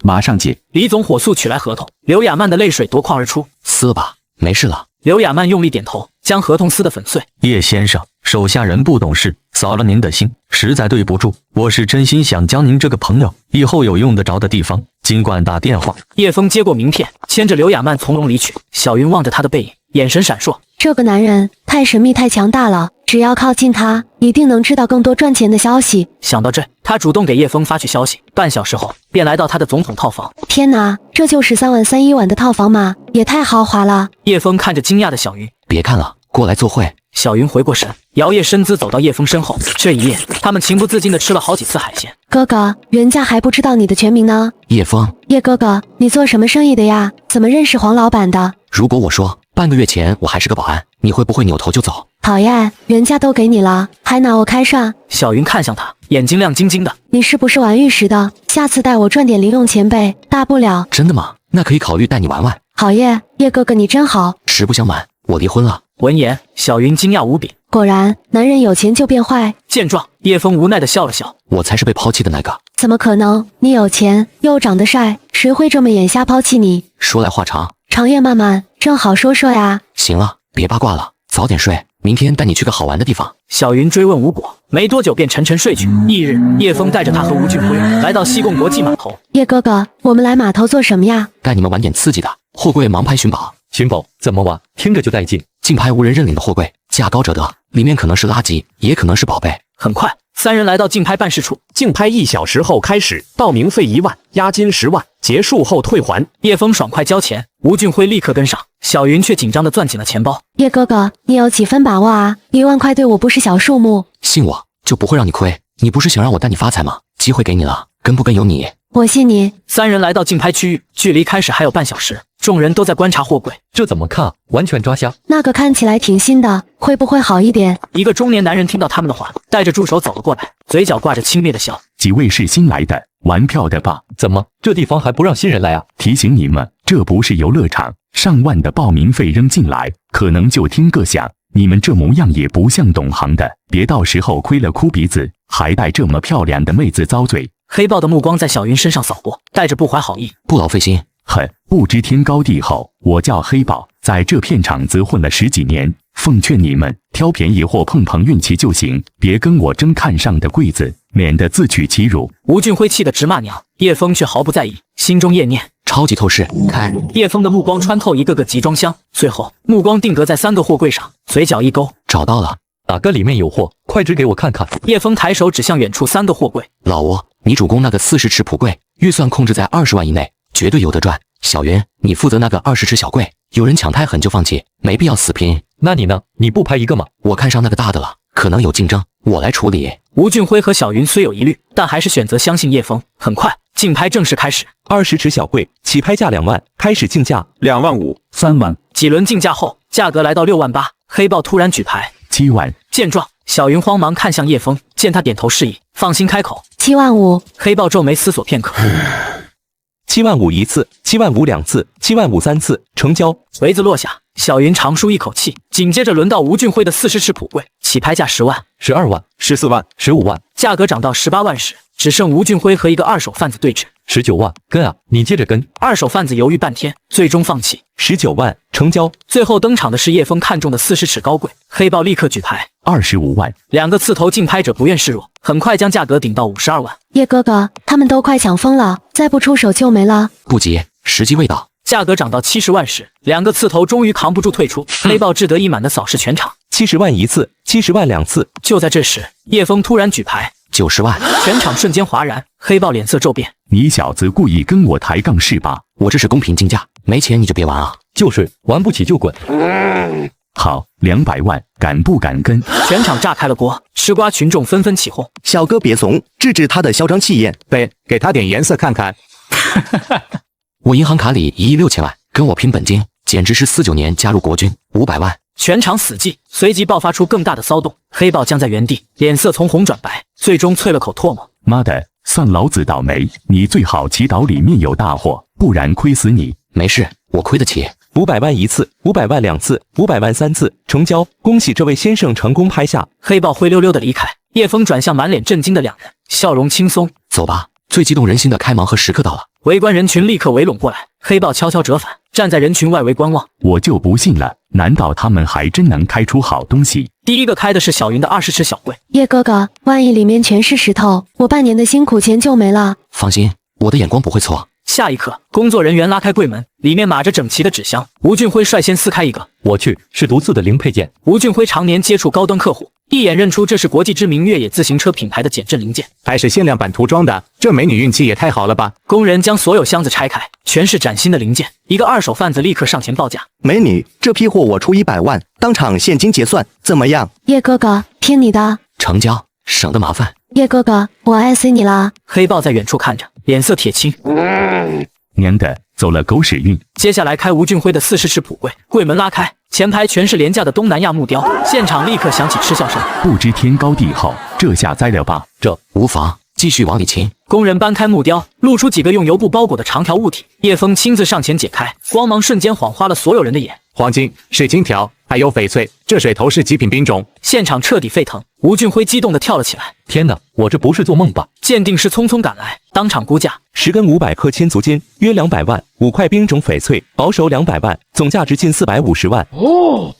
马上解。李总火速取来合同，刘亚曼的泪水夺眶而出。撕了吧，没事了。刘亚曼用力点头，将合同撕得粉碎。叶先生，手下人不懂事，扫了您的兴，实在对不住。我是真心想将您这个朋友，以后有用得着的地方，尽管打电话。叶枫接过名片，牵着刘亚曼从容离去。小云望着他的背影，眼神闪烁。这个男人太神秘、太强大了，只要靠近他，一定能知道更多赚钱的消息。想到这，他主动给叶枫发去消息，半小时后便来到他的总统套房。天哪，这就是3万3一晚的套房吗？也太豪华了！叶枫看着惊讶的小云，别看了，过来做会。小云回过神，摇曳身姿走到叶枫身后。这一夜，他们情不自禁地吃了好几次海鲜。哥哥，人家还不知道你的全名呢。叶枫，叶哥哥，你做什么生意的呀？怎么认识黄老板的？如果我说半个月前我还是个保安，你会不会扭头就走？讨厌，人家都给你了，还拿我开涮。小云看向他，眼睛亮晶晶的。你是不是玩玉石的？下次带我赚点零用钱呗，大不了。真的吗？那可以考虑带你玩玩。好耶，叶哥哥你真好。实不相瞒，我离婚了。闻言，小云惊讶无比。果然，男人有钱就变坏。见状，叶枫无奈地笑了笑。我才是被抛弃的那个。怎么可能？你有钱又长得帅，谁会这么眼瞎抛弃你？说来话长，长夜漫漫，正好说说呀。行了，别八卦了，早点睡，明天带你去个好玩的地方。小云追问无果，没多久便沉沉睡去。翌日，叶枫带着他和吴俊辉来到西贡国际码头。叶哥哥，我们来码头做什么呀？带你们玩点刺激的，货柜盲拍寻宝。寻宝怎么玩？听着就带劲。竞拍无人认领的货柜，价高者得，里面可能是垃圾，也可能是宝贝。很快，三人来到竞拍办事处。竞拍1小时后开始，报名费1万，押金10万，结束后退还。叶枫爽快交钱，吴俊辉立刻跟上，小云却紧张地攥紧了钱包。叶哥哥，你有几分把握啊？1万块对我不是小数目。信我，就不会让你亏。你不是想让我带你发财吗？机会给你了，跟不跟由你。我信你。三人来到竞拍区域，距离开始还有半小时，众人都在观察货柜。这怎么看？完全抓瞎。那个看起来挺新的，会不会好一点？一个中年男人听到他们的话，带着助手走了过来，嘴角挂着轻蔑的笑。几位是新来的，玩票的吧？怎么这地方还不让新人来啊？提醒你们，这不是游乐场，上万的报名费扔进来，可能就听个响。你们这模样也不像懂行的，别到时候亏了哭鼻子，还带这么漂亮的妹子遭罪。黑豹的目光在小云身上扫过，带着不怀好意。不劳费心。不知天高地厚，我叫黑豹，在这片场子混了10几年。奉劝你们，挑便宜或碰碰运气就行，别跟我争看上的柜子，免得自取其辱。吴俊辉气得直骂娘，叶枫却毫不在意，心中厌念。超级透视，开！叶枫的目光穿透一个个集装箱，最后目光定格在3个货柜上，嘴角一勾，找到了，哪个里面有货？快指给我看看。叶枫抬手指向远处3个货柜。老吴，你主攻那个40尺普柜，预算控制在20万以内，绝对有得赚。小云，你负责那个20尺小柜，有人抢太狠就放弃，没必要死拼。那你呢？你不拍一个吗？我看上那个大的了，可能有竞争，我来处理。吴俊辉和小云虽有疑虑，但还是选择相信叶枫。很快，竞拍正式开始。20尺小柜，起拍价2万，开始竞价2万5、3万。几轮竞价后，价格来到6万8。黑豹突然举牌7万。见状，小云慌忙看向叶枫，见他点头示意，放心开口7万5。黑豹皱眉思索片刻。7万5一次，7万5两次，7万53次，成交。围子落下，小云长舒一口气。紧接着轮到吴俊辉的40尺普柜，起拍价10万、12万、14万、 15万，价格涨到18万时，只剩吴俊辉和一个二手贩子对峙。19万，跟啊，你接着跟。二手贩子犹豫半天，最终放弃。19万，成交。最后登场的是叶枫看中的40尺高柜，黑豹立刻举牌25万。2个刺头竞拍者不愿示弱，很快将价格顶到52万。叶哥哥，他们都快抢疯了，再不出手就没了。不急，时机未到。价格涨到70万时，2个刺头终于扛不住退出，黑豹志得意满的扫视全场。70万一次，70万两次。就在这时，叶枫突然举牌90万，全场瞬间哗然，黑豹脸色骤变。你小子故意跟我抬杠是吧？我这是公平竞价，没钱你就别玩啊！就是玩不起就滚。好，200万，敢不敢跟？全场炸开了锅，吃瓜群众纷纷起哄。小哥别怂，制止他的嚣张气焰。对，给他点颜色看看。我银行卡里1亿6千万，跟我拼本金，简直是49年加入国军，500万。全场死寂，随即爆发出更大的骚动。黑豹僵在原地，脸色从红转白，最终啐了口唾沫。妈的，算老子倒霉！你最好祈祷里面有大货，不然亏死你。没事，我亏得起。500万一次，500万两次，500万3次，成交！恭喜这位先生成功拍下。黑豹灰溜溜的离开，叶枫转向满脸震惊的2人，笑容轻松。走吧，最激动人心的开盲盒时刻到了。围观人群立刻围拢过来，黑豹悄悄折返，站在人群外围观望。我就不信了，难道他们还真能开出好东西？第一个开的是小云的20尺小柜。叶哥哥，万一里面全是石头，我半年的辛苦钱就没了。放心，我的眼光不会错。下一刻，工作人员拉开柜门，里面码着整齐的纸箱。吴俊辉率先撕开一个，我去，是独自的零配件。吴俊辉常年接触高端客户，一眼认出这是国际知名越野自行车品牌的减震零件，还是限量版涂装的。这美女运气也太好了吧！工人将所有箱子拆开，全是崭新的零件。一个二手贩子立刻上前报价：美女，这批货我出100万，当场现金结算，怎么样？叶哥哥，听你的。成交，省得麻烦。叶哥哥，我爱死你了。黑豹在远处看着，脸色铁青。娘的，走了狗屎运！接下来开吴俊辉的40尺普柜，柜门拉开，前排全是廉价的东南亚木雕，现场立刻响起嗤笑声。不知天高地厚，这下栽了吧？这无妨，继续往里倾。工人搬开木雕，露出几个用油布包裹的长条物体。叶枫亲自上前解开，光芒瞬间晃花了所有人的眼。黄金、水晶条，还有翡翠，这水头是极品兵种。现场彻底沸腾，吴俊辉激动地跳了起来。天哪，我这不是做梦吧？鉴定师匆匆赶来，当场估价，10根500克千足金，约200万，5块兵种翡翠，保守200万，总价值近450万。哦，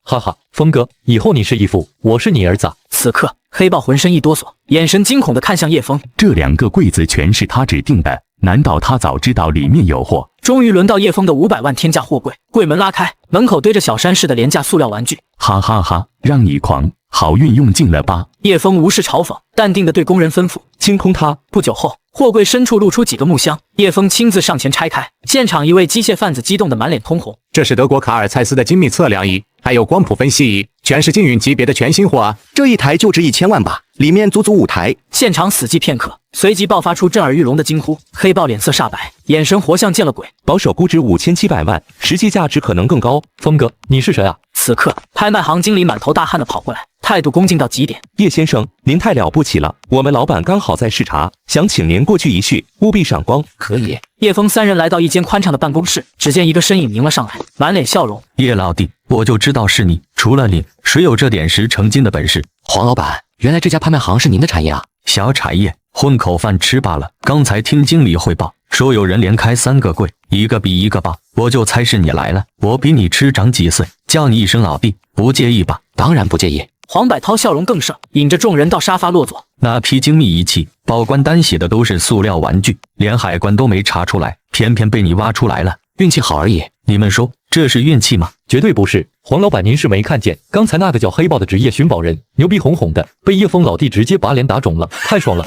哈哈，峰哥，以后你是义父，我是你儿子。此刻，黑豹浑身一哆嗦，眼神惊恐地看向叶枫。这2个柜子全是他指定的，难道他早知道里面有货？终于轮到叶枫的500万天价货柜，柜门拉开，门口堆着小山似的廉价塑料玩具。哈哈哈，让你狂，好运用尽了吧？叶枫无视嘲讽，淡定地对工人吩咐：清空它。不久后，货柜深处露出几个木箱，叶枫亲自上前拆开。现场一位机械贩子激动得满脸通红。这是德国卡尔蔡司的精密测量仪，还有光谱分析仪，全是劲运级别的全新货啊！这一台就值1000万吧，里面足足5台。现场死寂片刻，随即爆发出震耳欲聋的惊呼。黑豹脸色煞白，眼神活像见了鬼。保守估值5700万，实际价值可能更高。峰哥，你是谁啊？此刻，拍卖行经理满头大汗地跑过来，态度恭敬到极点。叶先生，您太了不起了，我们老板刚好在视察，想请您过去一叙，务必赏光。可以。叶枫3人来到一间宽敞的办公室，只见一个身影迎了上来，满脸笑容。叶老弟，我就知道是你，除了你，谁有这点10成金的本事？黄老板，原来这家拍卖行是您的产业啊？小产业，混口饭吃罢了。刚才听经理汇报，说有人连开3个柜，一个比一个棒，我就猜是你来了。我比你吃长几岁，叫你一声老弟，不介意吧？当然不介意。黄百韬笑容更盛，引着众人到沙发落座。那批精密仪器，报关单写的都是塑料玩具，连海关都没查出来，偏偏被你挖出来了，运气好而已。你们说这是运气吗？绝对不是，黄老板您是没看见，刚才那个叫黑豹的职业寻宝人，牛逼哄哄的，被叶枫老弟直接把脸打肿了，太爽了！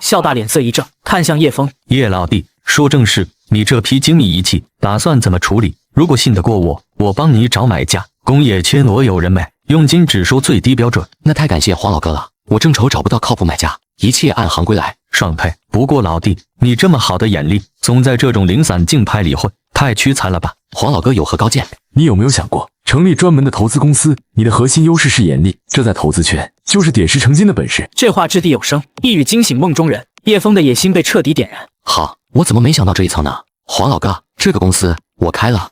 笑大脸色一正，看向叶枫，叶老弟，说正事，你这批精密仪器打算怎么处理？如果信得过我，我帮你找买家，工业圈我有人脉，佣金只收最低标准。那太感谢黄老哥了，我正愁找不到靠谱买家，一切按行规来。爽快。不过老弟，你这么好的眼力，总在这种零散竞拍里混，太屈才了吧？黄老哥有何高见？你有没有想过成立专门的投资公司？你的核心优势是眼力，这在投资圈就是点石成金的本事。这话掷地有声，一语惊醒梦中人。叶枫的野心被彻底点燃。好，我怎么没想到这一层呢？黄老哥，这个公司我开了。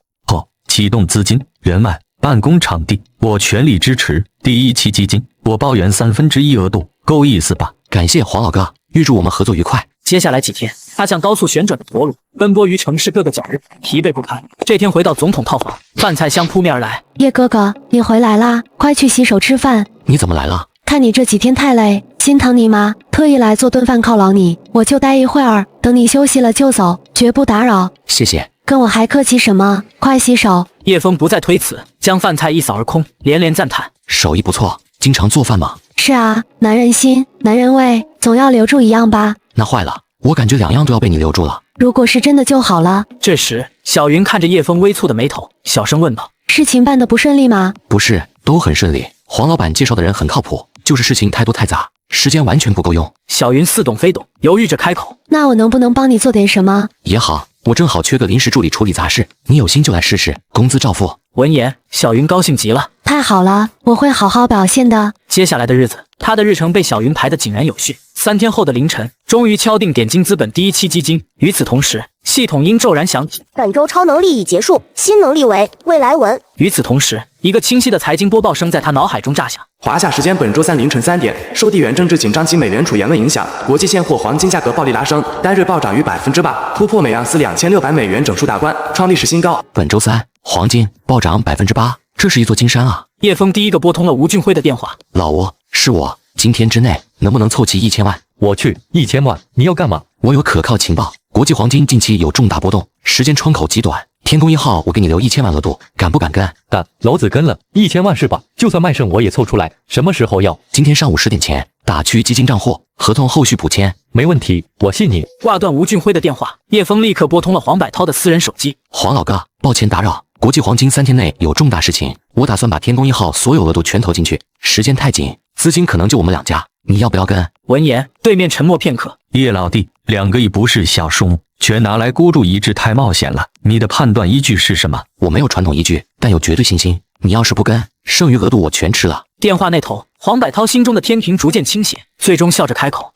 启动资金、人脉、办公场地，我全力支持。第一期基金我包圆1/3额度，够意思吧？感谢黄老哥，预祝我们合作愉快。接下来几天，他像高速旋转的陀螺，奔波于城市各个角落，疲惫不堪。这天回到总统套房，饭菜香扑面而来。叶哥哥，你回来啦，快去洗手吃饭。你怎么来了？看你这几天太累，心疼你妈，特意来做顿饭犒劳你。我就待一会儿，等你休息了就走，绝不打扰。谢谢。跟我还客气什么？快洗手。叶枫不再推辞，将饭菜一扫而空，连连赞叹：手艺不错，经常做饭吗？是啊，男人心，男人味，总要留住一样吧。那坏了，我感觉2样都要被你留住了。如果是真的就好了。这时，小云看着叶枫微蹙的眉头，小声问道：事情办得不顺利吗？不是，都很顺利。黄老板介绍的人很靠谱，就是事情太多太杂，时间完全不够用。小云似懂非懂，犹豫着开口：那我能不能帮你做点什么？也好，我正好缺个临时助理处理杂事，你有心就来试试，工资照付。闻言，小云高兴极了。太好了，我会好好表现的。接下来的日子，他的日程被小云排得井然有序。3天后的凌晨，终于敲定点金资本第一期基金。与此同时，系统音骤然响起：本周超能力已结束，新能力为未来文。与此同时，一个清晰的财经播报声在他脑海中炸响。华夏时间本周3凌晨3点，受地缘政治紧张及美联储言论影响，国际现货黄金价格暴力拉升，单日暴涨逾8%，突破每盎司2600美元整数大关，创历史新高。本周3，黄金暴涨8%，这是一座金山啊！叶枫第一个拨通了吴俊辉的电话：老吴，是我，今天之内能不能凑齐1000万？我去，1000万，你要干嘛？我有可靠情报，国际黄金近期有重大波动，时间窗口极短。天宫1号，我给你留1000万额度，敢不敢跟？敢，老子跟了。1000万是吧？就算卖肾我也凑出来。什么时候要？今天上午10点前，打区基金账户，合同后续补签。没问题，我信你。挂断吴俊辉的电话，叶枫立刻拨通了黄百韬的私人手机。黄老哥，抱歉打扰，国际黄金3天内有重大事情，我打算把天宫1号所有额度全投进去，时间太紧，资金可能就我们2家，你要不要跟？闻言，对面沉默片刻。叶老弟，2个亿不是小数目，全拿来孤注一掷太冒险了。你的判断依据是什么？我没有传统依据，但有绝对信心。你要是不跟，剩余额度我全吃了。电话那头，黄百韬心中的天平逐渐倾斜，最终笑着开口：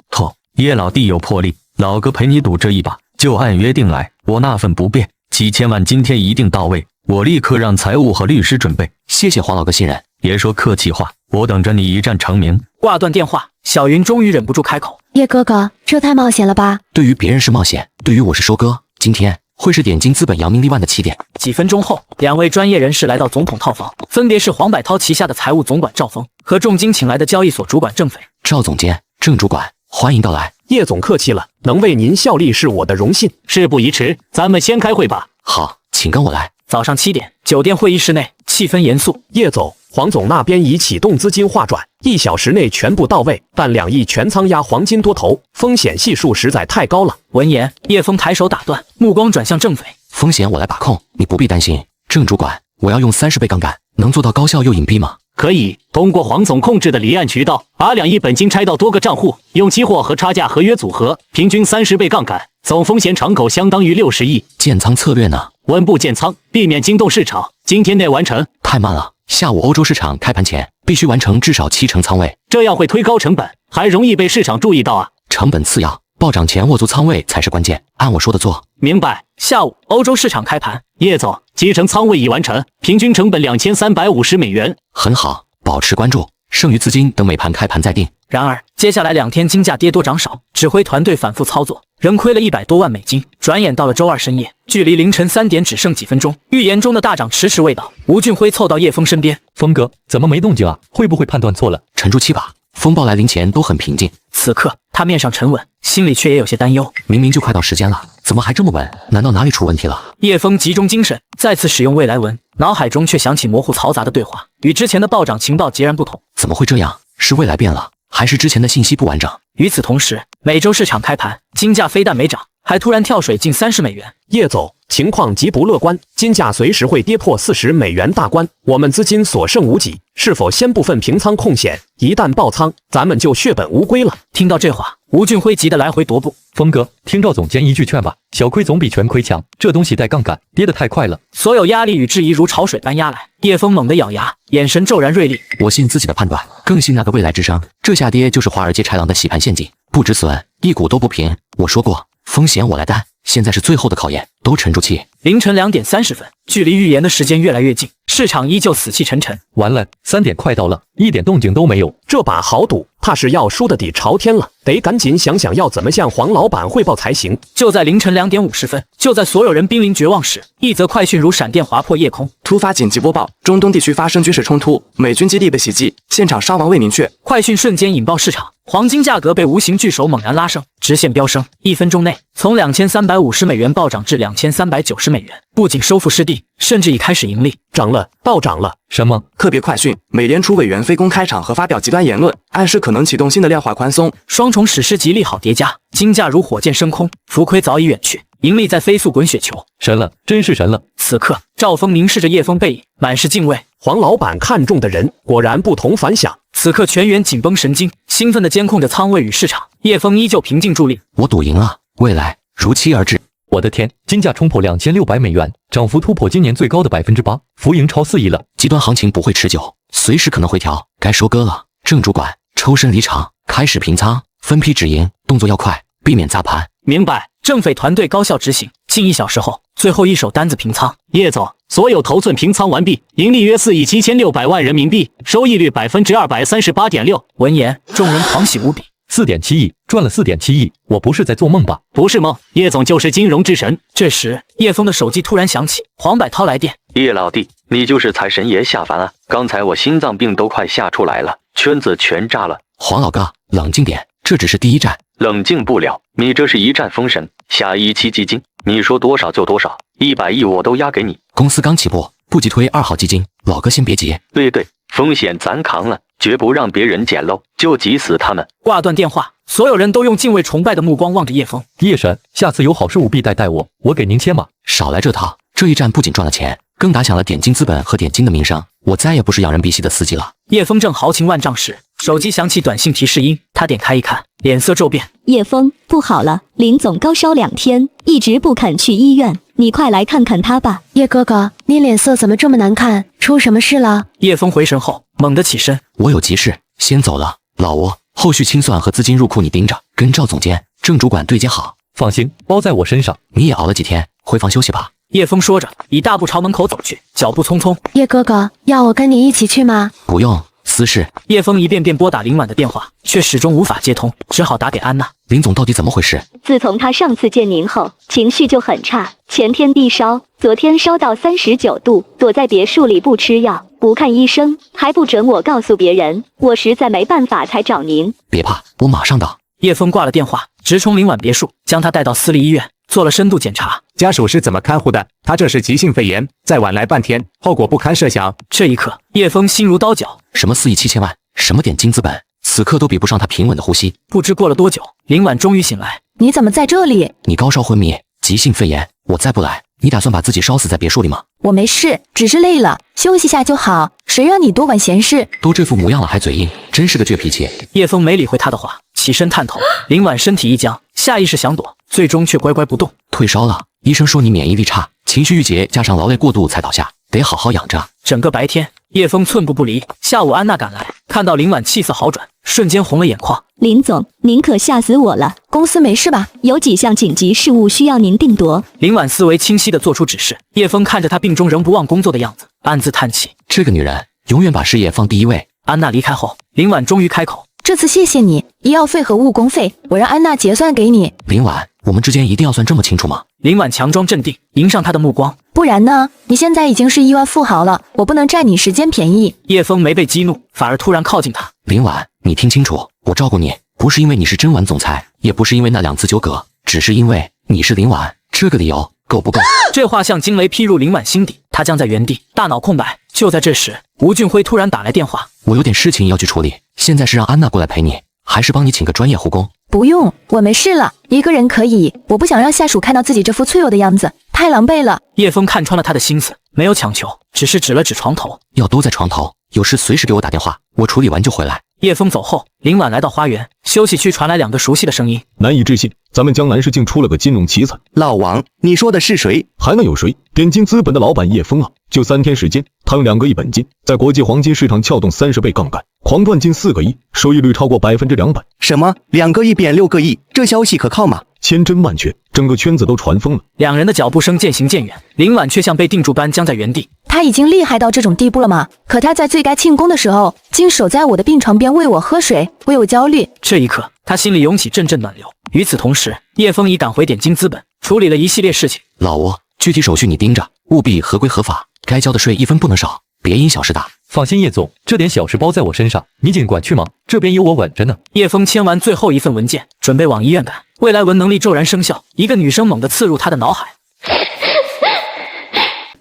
叶老弟有魄力，老哥陪你赌这一把，就按约定来，我那份不变，几千万今天一定到位，我立刻让财务和律师准备。谢谢黄老哥信任，别说客气话，我等着你一战成名。挂断电话，小云终于忍不住开口：叶哥哥，这太冒险了吧？对于别人是冒险，对于我是收割。今天会是点金资本扬名立万的起点。几分钟后，2位专业人士来到总统套房，分别是黄百韬旗下的财务总管赵峰和重金请来的交易所主管郑斐。赵总监、郑主管，欢迎到来。叶总客气了，能为您效力是我的荣幸。事不宜迟，咱们先开会吧。好，请跟我来。早上7点，酒店会议室内，气氛严肃。叶总，黄总那边已启动资金划转，1小时内全部到位，但2亿全仓压黄金多头，风险系数实在太高了。闻言，叶枫抬手打断，目光转向郑斐：风险我来把控，你不必担心。郑主管，我要用30倍杠杆，能做到高效又隐蔽吗？可以，通过黄总控制的离岸渠道，把2亿本金拆到多个账户，用期货和差价合约组合，平均30倍杠杆，总风险敞口相当于60亿。建仓策略呢？稳步建仓，避免惊动市场，今天内完成。太慢了，下午欧洲市场开盘前必须完成至少70%仓位，这样会推高成本，还容易被市场注意到啊。成本次要，暴涨前握足仓位才是关键，按我说的做。明白。下午欧洲市场开盘，叶总集成仓位已完成，平均成本2350美元。很好，保持关注，剩余资金等美盘开盘再定。然而接下来2天金价跌多涨少，指挥团队反复操作，仍亏了100多万美金。转眼到了周二深夜，距离凌晨3点只剩几分钟，预言中的大涨迟迟未到。吴俊辉凑到叶枫身边，峰哥，怎么没动静啊？会不会判断错了？沉住气吧，风暴来临前都很平静。此刻他面上沉稳，心里却也有些担忧。明明就快到时间了，怎么还这么稳？难道哪里出问题了？叶枫集中精神，再次使用未来文，脑海中却响起模糊嘈杂的对话，与之前的暴涨情报截然不同。怎么会这样？是未来变了，还是之前的信息不完整？与此同时，美洲市场开盘，金价非但没涨，还突然跳水近30美元。叶总，情况极不乐观，金价随时会跌破40美元大关，我们资金所剩无几，是否先部分平仓控险？一旦爆仓，咱们就血本无归了。听到这话，吴俊辉急得来回踱步。峰哥，听赵总监一句劝吧，小亏总比全亏强，这东西带杠杆，跌得太快了。所有压力与质疑如潮水般压来，叶枫猛地咬牙，眼神骤然锐利。我信自己的判断，更信那个未来之声。这下跌就是华尔街豺狼的洗盘陷阱，不止损，一股都不平。我说过，风险我来担，现在是最后的考验，都沉住气。凌晨2点30分，距离预言的时间越来越近，市场依旧死气沉沉。完了，3点快到了，一点动静都没有。这把豪赌怕是要输得底朝天了，得赶紧想想要怎么向黄老板汇报才行。就在凌晨2点50分，就在所有人濒临绝望时，一则快讯如闪电划破夜空。突发紧急播报：中东地区发生军事冲突，美军基地被袭击，现场伤亡未明确。快讯瞬间引爆市场，黄金价格被无形巨手猛然拉升，直线飙升，1分钟内从2350美元暴涨至2390美元，不仅收复失地，甚至已开始盈利。涨了，暴涨了！什么？特别快讯：美联储委员非公开场合发表极端言论，暗示可能启动新的量化宽松。双重史诗级利好叠加，金价如火箭升空，浮亏早已远去，盈利在飞速滚雪球。神了，真是神了！此刻，赵峰凝视着叶枫背影，满是敬畏。黄老板看中的人果然不同凡响。此刻全员紧绷神经，兴奋地监控着仓位与市场。叶枫依旧平静伫立。我赌赢了，未来如期而至。我的天，金价冲破2600美元，涨幅突破今年最高的8%，浮盈超4亿了。极端行情不会持久，随时可能回调，该收割了。郑主管抽身离场，开始平仓，分批止盈，动作要快，避免砸盘。明白。郑匪团队高效执行，近1小时后，最后一手单子平仓。叶总，所有头寸平仓完毕，盈利约4亿7600万人民币，收益率238.6%。闻言，众人狂喜无比。4.7亿，赚了4.7亿，我不是在做梦吧？不是梦，叶总就是金融之神。这时，叶枫的手机突然响起，黄百涛来电。叶老弟，你就是财神爷下凡了，刚才我心脏病都快吓出来了，圈子全炸了。黄老哥，冷静点，这只是第一站。冷静不了，你这是一战封神，下一期基金，你说多少就多少，100亿我都押给你。公司刚起步，不急推2号基金，老哥先别急。对，风险咱扛了，绝不让别人捡漏，就急死他们。挂断电话，所有人都用敬畏崇拜的目光望着叶枫。叶神，下次有好事务必带我，我给您签码。少来这套，这一战不仅赚了钱，更打响了点金资本和点金的名声，我再也不是仰人鼻息的司机了。叶枫正豪情万丈时，手机响起短信提示音，他点开一看，脸色骤变。叶枫，不好了，林总高烧2天，一直不肯去医院，你快来看看他吧。叶哥哥，你脸色怎么这么难看？出什么事了？叶枫回神后猛地起身，我有急事，先走了。老吴，后续清算和资金入库你盯着，跟赵总监、郑主管对接好。放心，包在我身上。你也熬了几天，回房休息吧。叶枫说着，以大步朝门口走去，脚步匆匆。叶哥哥，要我跟你一起去吗？不用，私事。叶枫一遍遍拨打林婉的电话，却始终无法接通，只好打给安娜。林总到底怎么回事？自从他上次见您后，情绪就很差，前天低烧，昨天烧到39度，躲在别墅里不吃药，不看医生，还不准我告诉别人，我实在没办法才找您。别怕，我马上到。叶枫挂了电话，直冲林婉别墅，将他带到私立医院做了深度检查。家属是怎么看护的？他这是急性肺炎，再晚来半天，后果不堪设想。这一刻，叶枫心如刀绞。什么4亿7千万，什么点金资本，此刻都比不上他平稳的呼吸。不知过了多久，林婉终于醒来。你怎么在这里？你高烧昏迷，急性肺炎，我再不来，你打算把自己烧死在别墅里吗？我没事，只是累了，休息下就好。谁让你多管闲事？都这副模样了还嘴硬，真是个倔脾气。叶枫没理会他的话，起身探头。林婉身体一僵，下意识想躲，最终却乖乖不动。退烧了，医生说你免疫力差，情绪郁结加上劳累过度才倒下，得好好养着。整个白天，叶枫寸步不离。下午安娜赶来，看到林婉气色好转，瞬间红了眼眶。林总，您可吓死我了！公司没事吧？有几项紧急事务需要您定夺。林婉思维清晰地做出指示。叶枫看着她病中仍不忘工作的样子，暗自叹气。这个女人永远把事业放第一位。安娜离开后，林婉终于开口：这次谢谢你，医药费和误工费，我让安娜结算给你。林婉，我们之间一定要算这么清楚吗？林婉强装镇定，迎上他的目光。不然呢？你现在已经是亿万富豪了，我不能占你时间便宜。叶枫没被激怒，反而突然靠近他。林婉，你听清楚，我照顾你，不是因为你是真婉总裁，也不是因为那2次纠葛，只是因为你是林婉。这个理由够不够？这话像惊雷劈入林婉心底，他僵在原地，大脑空白。就在这时，吴俊辉突然打来电话，我有点事情要去处理，现在是让安娜过来陪你，还是帮你请个专业护工？不用，我没事了，一个人可以。我不想让下属看到自己这副脆弱的样子，太狼狈了。叶枫看穿了他的心思，没有强求，只是指了指床头，药都在床头，有事随时给我打电话，我处理完就回来。叶枫走后，林婉来到花园休息区，传来2个熟悉的声音。难以置信，咱们江南市竟出了个金融奇才。老王，你说的是谁？还能有谁？点金资本的老板叶枫啊！就3天时间，他用2个亿本金，在国际黄金市场撬动30倍杠杆，狂赚近4个亿，收益率超过200%。什么？2个亿变6个亿？这消息可靠吗？千真万确，整个圈子都传疯了。2人的脚步声渐行渐远，林婉却像被定住般僵在原地。他已经厉害到这种地步了吗？可他在最该庆功的时候，竟守在我的病床边喂我喝水，我有焦虑。这一刻，他心里涌起阵阵暖流。与此同时，叶枫已赶回点金资本，处理了一系列事情。老吴，具体手续你盯着，务必合规合法，该交的税1分不能少，别因小失大。放心，叶总，这点小事包在我身上，你尽管去忙，这边有我稳着呢。叶枫签完最后一份文件，准备往医院赶。未来文能力骤然生效，一个女声猛地刺入他的脑海。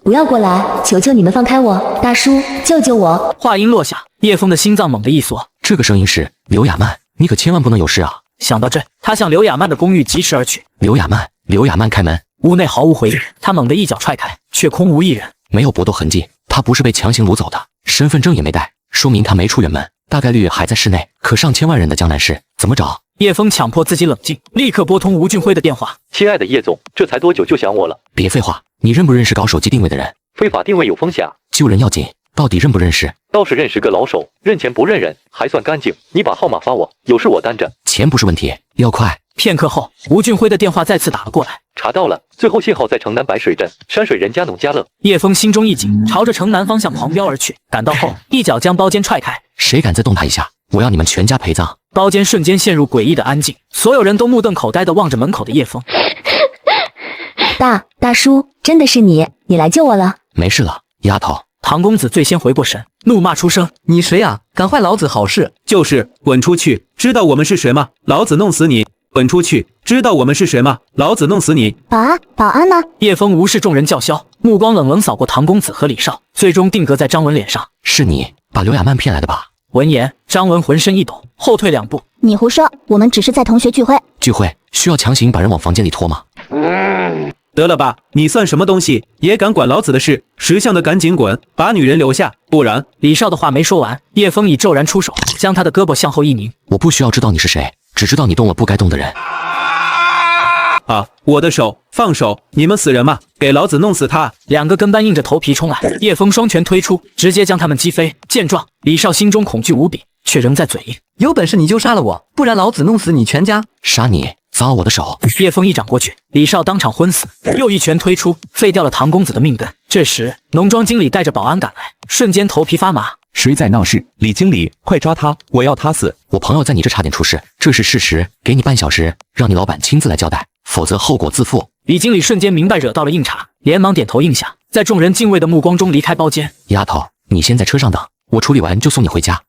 不要过来，求求你们放开我，大叔，救救我！话音落下，叶枫的心脏猛地一缩。这个声音是刘亚曼，你可千万不能有事啊！想到这，他向刘亚曼的公寓疾驰而去。刘亚曼开门，屋内毫无回应，他猛地一脚踹开，却空无一人，没有搏斗痕迹，他不是被强行掳走的，身份证也没带，说明他没出远门，大概率还在室内。可上千万人的江南市怎么找？叶枫强迫自己冷静，立刻拨通吴俊辉的电话。亲爱的叶总，这才多久就想我了？别废话，你认不认识搞手机定位的人？非法定位有风险啊！救人要紧，到底认不认识？倒是认识个老手，认钱不认人，还算干净。你把号码发我，有事我担着。钱不是问题，要快。片刻后，吴俊辉的电话再次打了过来。查到了，最后信号在城南白水镇山水人家农家乐。叶枫心中一紧，朝着城南方向狂飙而去。赶到后，一脚将包间踹开。谁敢再动他一下，我要你们全家陪葬！包间瞬间陷入诡异的安静，所有人都目瞪口呆地望着门口的叶枫。大叔，真的是你，你来救我了。没事了，丫头。唐公子最先回过神，怒骂出声：“你谁啊？敢坏老子好事！就是滚出去！知道我们是谁吗？老子弄死你！滚出去！知道我们是谁吗？老子弄死你！”保安呢？叶枫无视众人叫嚣，目光冷冷扫过唐公子和李少，最终定格在张文脸上。是你把刘亚曼骗来的吧？闻言，张文浑身一抖，后退2步。你胡说，我们只是在同学聚会。聚会需要强行把人往房间里拖吗？得了吧，你算什么东西，也敢管老子的事？识相的赶紧滚，把女人留下，不然……李少的话没说完，叶枫已骤然出手，将他的胳膊向后一拧。我不需要知道你是谁，只知道你动了不该动的人。啊！我的手，放手！你们死人嘛，给老子弄死他！2个跟班硬着头皮冲来，叶枫双拳推出，直接将他们击飞。见状，李少心中恐惧无比，却仍在嘴硬：有本事你就杀了我，不然老子弄死你全家！杀你！砸我的手！叶枫一掌过去，李少当场昏死，又一拳推出，废掉了唐公子的命根。这时，农庄经理带着保安赶来，瞬间头皮发麻。谁在闹事？李经理，快抓他！我要他死！我朋友在你这差点出事，这是事实，给你半小时，让你老板亲自来交代，否则后果自负。李经理瞬间明白惹到了硬茬，连忙点头应下，在众人敬畏的目光中离开包间。丫头，你先在车上等，我处理完就送你回家。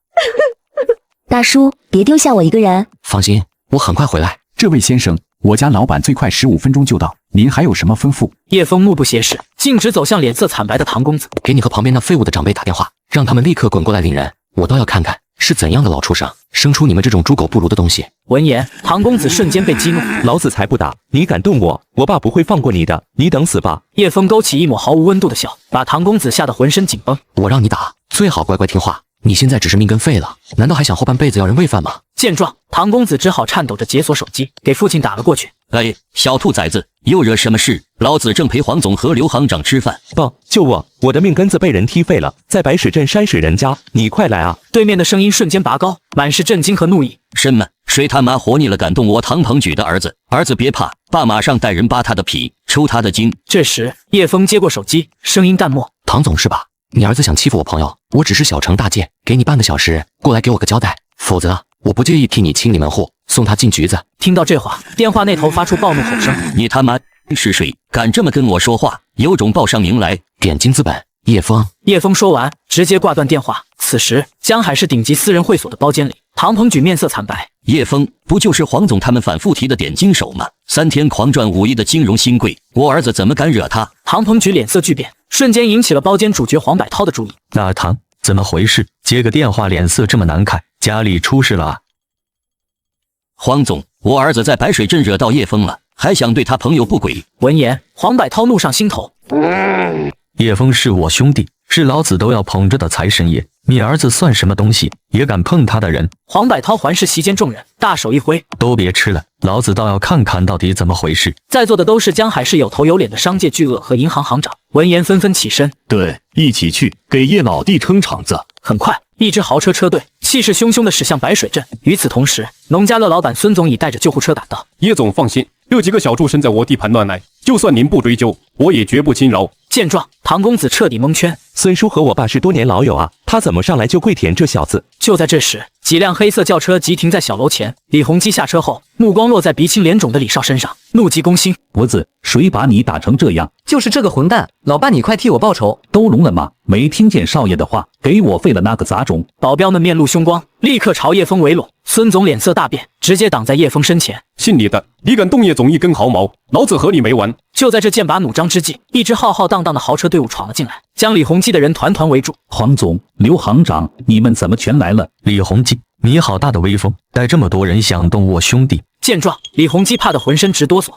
大叔，别丢下我一个人。放心，我很快回来。这位先生，我家老板最快15分钟就到，您还有什么吩咐？叶枫目不斜视，径直走向脸色惨白的唐公子。给你和旁边那废物的长辈打电话，让他们立刻滚过来领人，我倒要看看是怎样的老畜生，生出你们这种猪狗不如的东西。闻言，唐公子瞬间被激怒，老子才不打！你敢动我，我爸不会放过你的，你等死吧！叶枫勾起一抹毫无温度的笑，把唐公子吓得浑身紧绷。我让你打，最好乖乖听话。你现在只是命根废了，难道还想后半辈子要人喂饭吗？见状，唐公子只好颤抖着解锁手机，给父亲打了过去。哎，小兔崽子，又惹什么事？老子正陪黄总和刘行长吃饭。爸，救我！我的命根子被人踢废了，在白水镇山水人家，你快来啊！对面的声音瞬间拔高，满是震惊和怒意。什么？谁他妈活腻了敢动我唐鹏举的儿子？儿子别怕，爸马上带人扒他的皮，抽他的筋。这时，叶枫接过手机，声音淡漠：“唐总是吧？你儿子想欺负我朋友，我只是小惩大戒，给你半个小时过来给我个交代，否则我不介意替你清理门户，送他进局子。听到这话，电话那头发出暴怒吼声：“你他妈是谁？敢这么跟我说话？有种报上名来！”点金资本，叶枫。叶枫说完，直接挂断电话。此时，江海市顶级私人会所的包间里，唐鹏举面色惨白。叶枫不就是黄总他们反复提的点金手吗？3天狂赚5亿的金融新贵，我儿子怎么敢惹他？唐鹏举脸色巨变，瞬间引起了包间主角黄百韬的注意。那唐怎么回事？接个电话脸色这么难看，家里出事了啊？黄总，我儿子在白水镇惹到叶枫了，还想对他朋友不轨。闻言，黄百韬怒上心头。叶枫是我兄弟，是老子都要捧着的财神爷，你儿子算什么东西？也敢碰他的人？黄百韬环视席间众人，大手一挥，都别吃了，老子倒要看看到底怎么回事。在座的都是江海市有头有脸的商界巨鳄和银行行长，闻言纷纷起身。对，一起去给叶老弟撑场子。很快，一支豪车车队气势汹汹地驶向白水镇。与此同时，农家乐老板孙总已带着救护车赶到。叶总放心，这几个小畜生在我地盘乱来，就算您不追究，我也绝不轻饶。见状，唐公子彻底蒙圈。孙叔和我爸是多年老友啊，他怎么上来就跪舔这小子？就在这时，几辆黑色轿车急停在小楼前。李洪基下车后，目光落在鼻青脸肿的李少身上，怒急攻心。脖子，谁把你打成这样？就是这个混蛋！老爸，你快替我报仇！都聋了吗？没听见少爷的话，给我废了那个杂种！保镖们面露凶光，立刻朝叶枫围拢。孙总脸色大变，直接挡在叶枫身前。姓李的，你敢动叶总一根毫毛，老子和你没完！就在这剑拔弩张之际，一支浩浩荡荡的豪车队伍闯了进来，将李洪基的人团团围住。黄总、刘行长，你们怎么全来了？李洪基，你好大的威风，带这么多人想动我兄弟！见状，李洪基怕得浑身直哆嗦。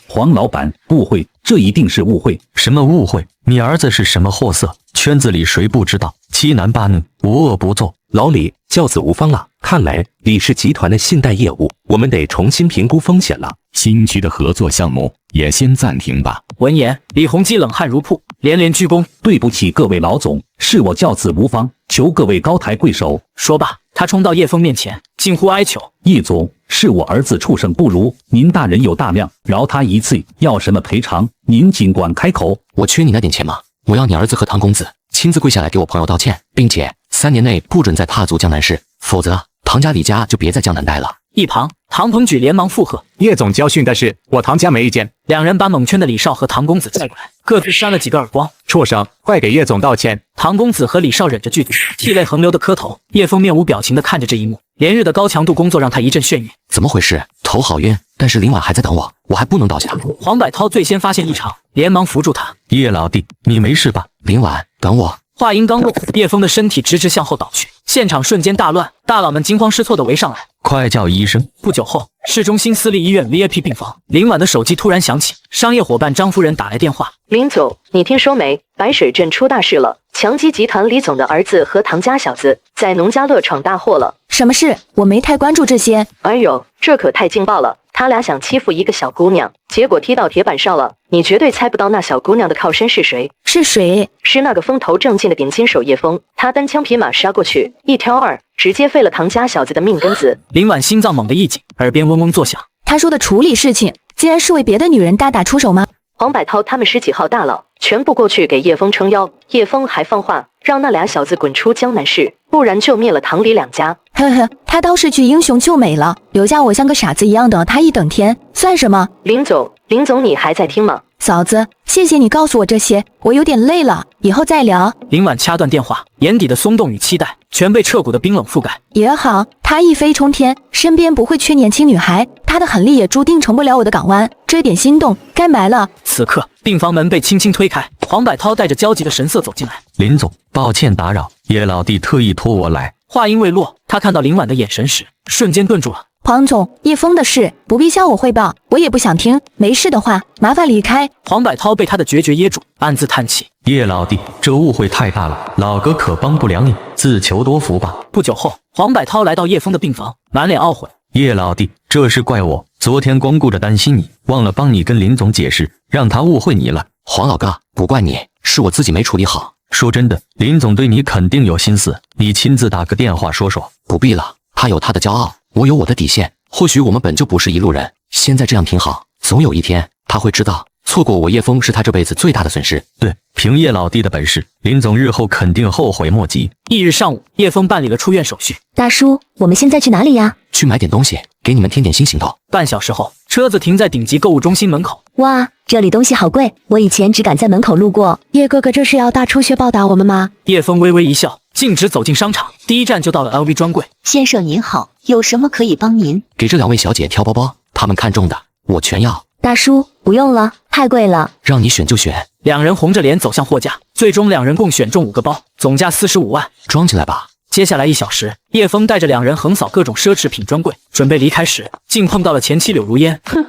黄老板，误会，这一定是误会。什么误会？你儿子是什么货色？圈子里谁不知道？欺男霸女，无恶不作。老李，教子无方了。看来李氏集团的信贷业务，我们得重新评估风险了。新区的合作项目也先暂停吧。闻言，李洪基冷汗如瀑，连连鞠躬。对不起各位老总，是我教子无方，求各位高抬贵手。说罢，他冲到叶枫面前，近乎哀求：叶总，是我儿子畜生不如，您大人有大量，饶他一次，要什么赔偿，您尽管开口。我缺你那点钱吗？我要你儿子和唐公子亲自跪下来给我朋友道歉，并且3年内不准再踏足江南市，否则唐家李家就别在江南待了。一旁，唐鹏举连忙附和：叶总教训的是我唐家没意见。两人把蒙圈的李少和唐公子带过来，各自扇了几个耳光。畜生，快给叶总道歉！唐公子和李少忍着剧涕泪横流的磕头。叶枫面无表情地看着这一幕，连日的高强度工作让他一阵眩晕。怎么回事？头好晕，但是林婉还在等我，我还不能倒下。黄百韬最先发现异常，连忙扶住他。叶老弟，你没事吧？林婉，等我。话音刚落，叶枫的身体直直向后倒去，现场瞬间大乱，大佬们惊慌失措地围上来。快叫医生！不久后，市中心私立医院 VIP 病房，林婉的手机突然响起，商业伙伴张夫人打来电话：林总，你听说没？白水镇出大事了，强基集团李总的儿子和唐家小子在农家乐闯大祸了。什么事？我没太关注这些。哎呦，这可太劲爆了！他俩想欺负一个小姑娘，结果踢到铁板上了。你绝对猜不到那小姑娘的靠身是谁？是谁？是那个风头正劲的点金手叶枫。他单枪匹马杀过去，一挑二，直接废了唐家小子的命根子。林婉心脏猛地一紧，耳边嗡嗡作响。他说的处理事情，竟然是为别的女人大打出手吗？黄百韬他们10几号大佬全部过去给叶枫撑腰，叶枫还放话让那俩小子滚出江南市，不然就灭了唐李两家。呵呵，他倒是去英雄救美了，留下我像个傻子一样的他一整天，算什么？林总，你还在听吗？嫂子，谢谢你告诉我这些，我有点累了，以后再聊。林婉掐断电话，眼底的松动与期待全被彻骨的冰冷覆盖。也好，他一飞冲天，身边不会缺年轻女孩，他的狠力也注定成不了我的港湾，这点心动该埋了。此刻，病房门被轻轻推开，黄百韬带着焦急的神色走进来。林总，抱歉打扰，叶老弟特意托我来。话音未落，他看到林婉的眼神时，瞬间顿住了。黄总，叶枫的事不必向我汇报，我也不想听。没事的话，麻烦离开。黄百韬被他的决绝噎住，暗自叹气。叶老弟，这误会太大了，老哥可帮不了你，自求多福吧。不久后，黄百韬来到叶枫的病房，满脸懊悔。叶老弟，这事怪我，昨天光顾着担心你，忘了帮你跟林总解释，让他误会你了。黄老哥，不怪你，是我自己没处理好。说真的，林总对你肯定有心思，你亲自打个电话说说。不必了，他有他的骄傲，我有我的底线。或许我们本就不是一路人，现在这样挺好，总有一天他会知道错过我叶枫是他这辈子最大的损失。对，凭叶老弟的本事，林总日后肯定后悔莫及。翌日上午，叶枫办理了出院手续。大叔，我们现在去哪里呀？去买点东西，给你们添点新行头。半小时后，车子停在顶级购物中心门口。哇，这里东西好贵，我以前只敢在门口路过。叶哥哥这是要大出血报答我们吗？叶枫微微一笑，径直走进商场，第一站就到了 LV 专柜。先生您好，有什么可以帮您？给这2位小姐挑包包，她们看中的我全要。大叔，不用了，太贵了。让你选就选。两人红着脸走向货架，最终两人共选中5个包，总价45万。装起来吧。接下来1小时，叶枫带着两人横扫各种奢侈品专柜，准备离开时，竟碰到了前妻柳如烟。哼，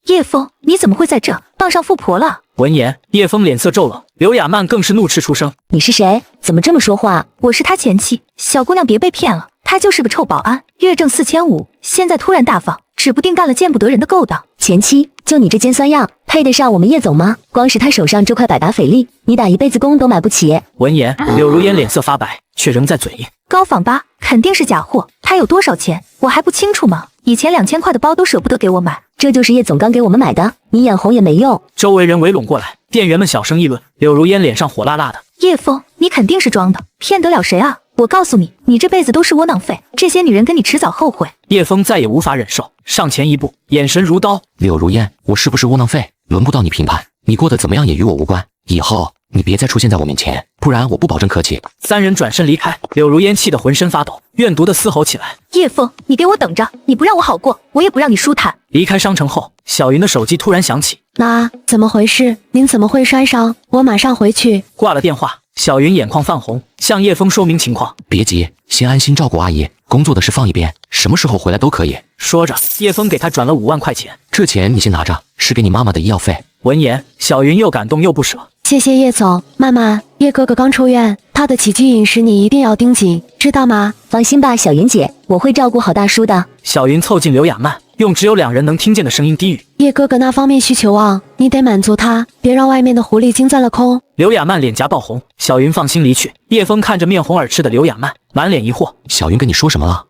叶枫，你怎么会在这？傍上富婆了？闻言，叶枫脸色骤冷，刘雅曼更是怒斥出声：“你是谁？怎么这么说话？我是他前妻，小姑娘别被骗了，他就是个臭保安，月挣4500，现在突然大方，指不定干了见不得人的勾当。前妻，就你这尖酸样，配得上我们叶总吗？光是他手上这块百达翡丽，你打一辈子工都买不起。”闻言，柳如烟脸色发白，却仍在嘴硬：“高仿吧，肯定是假货。他有多少钱，我还不清楚吗？以前2000块的包都舍不得给我买。”这就是叶总刚给我们买的，你眼红也没用。周围人围拢过来，店员们小声议论。柳如烟脸上火辣辣的：“叶枫，你肯定是装的，骗得了谁啊？我告诉你，你这辈子都是窝囊废，这些女人跟你迟早后悔。”叶枫再也无法忍受，上前一步，眼神如刀：“柳如烟，我是不是窝囊废，轮不到你评判。你过得怎么样也与我无关。以后你别再出现在我面前，不然我不保证客气。”三人转身离开，柳如烟气得浑身发抖，怨毒的嘶吼起来：“叶枫，你给我等着！你不让我好过，我也不让你舒坦。”离开商城后，小云的手机突然响起：“那怎么回事？您怎么会摔伤？我马上回去。”挂了电话，小云眼眶泛红，向叶枫说明情况：“别急，先安心照顾阿姨，工作的事放一边，什么时候回来都可以。”说着，叶枫给他转了5万块钱：“这钱你先拿着，是给你妈妈的医药费。”闻言，小云又感动又不舍：“谢谢叶总，妈妈，叶哥哥刚出院，他的起居饮食你一定要盯紧，知道吗？”放心吧，小云姐，我会照顾好大叔的。小云凑近刘雅曼，用只有2人能听见的声音低语：“叶哥哥那方面需求啊，你得满足他，别让外面的狐狸精钻了空。”刘雅曼脸颊爆红，小云放心离去。叶枫看着面红耳赤的刘雅曼，满脸疑惑：“小云跟你说什么了？”